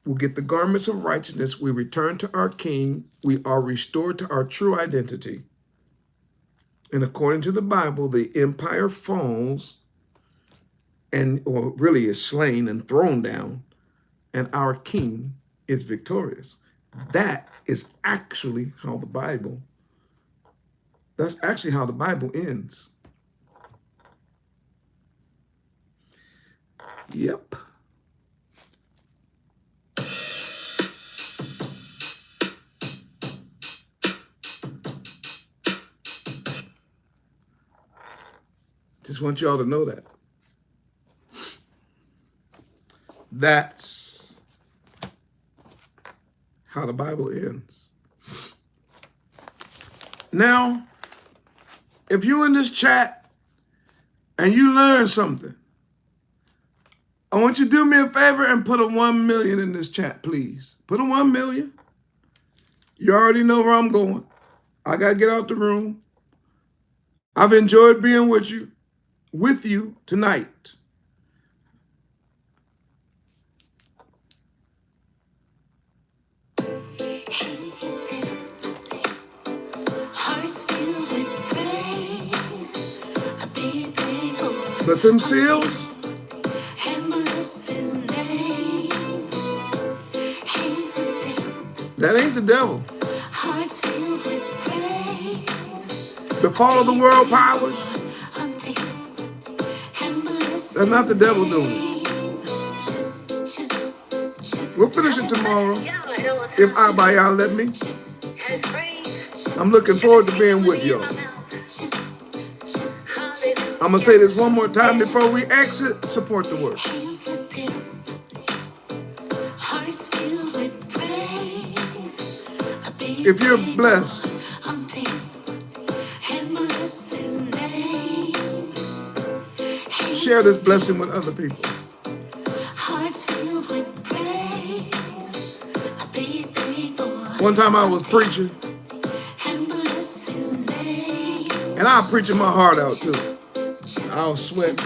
We'll get the garments of righteousness. We return to our King. We are restored to our true identity. And according to the Bible, the empire falls or really is slain and thrown down, and our King is victorious. That is actually how the Bible, that's actually how the Bible ends. Yep. Just want y'all to know that. That's how the Bible ends. Now, if you're in this chat and you learn something, I want you to do me a favor and put a 1 million in this chat, please. Put a 1 million. You already know where I'm going. I got to get out the room. I've enjoyed being with you tonight. But them seals, that ain't the devil. The fall of the world powers, that's not the devil doing it. We'll finish it tomorrow, if I by y'all let me. I'm looking forward to being with y'all. I'm going to say this one more time before we exit. Support the work. If you're blessed, share this blessing with other people. One time I was preaching, and I was preaching my heart out too. I was sweating.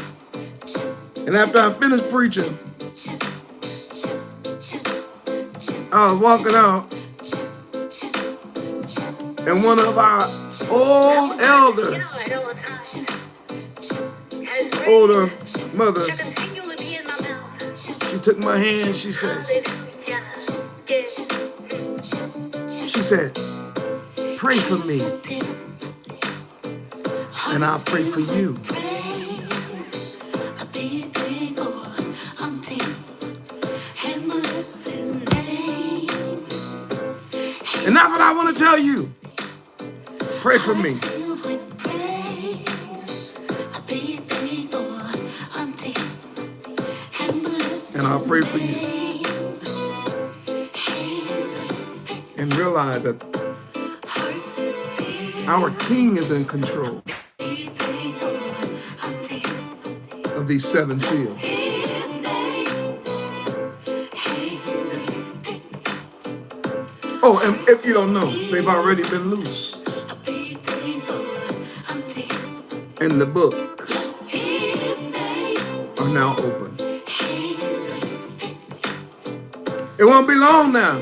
And after I finished preaching, I was walking out, and one of our old elders, older mothers, she took my hand, she said, pray for me, and I'll pray for you. And that's what I want to tell you. Pray for me. And I'll pray for you. And realize that our King is in control of these 7 seals. Oh, and if you don't know, they've already been loosed. And the book are now open. It won't be long now.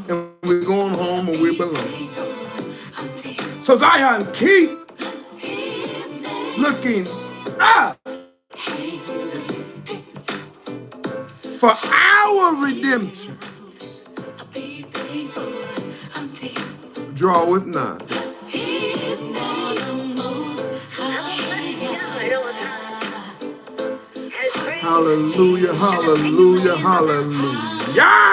And we're going home where we belong. So Zion, keep looking up for our redemption. Draweth nigh. Hallelujah, hallelujah, hallelujah.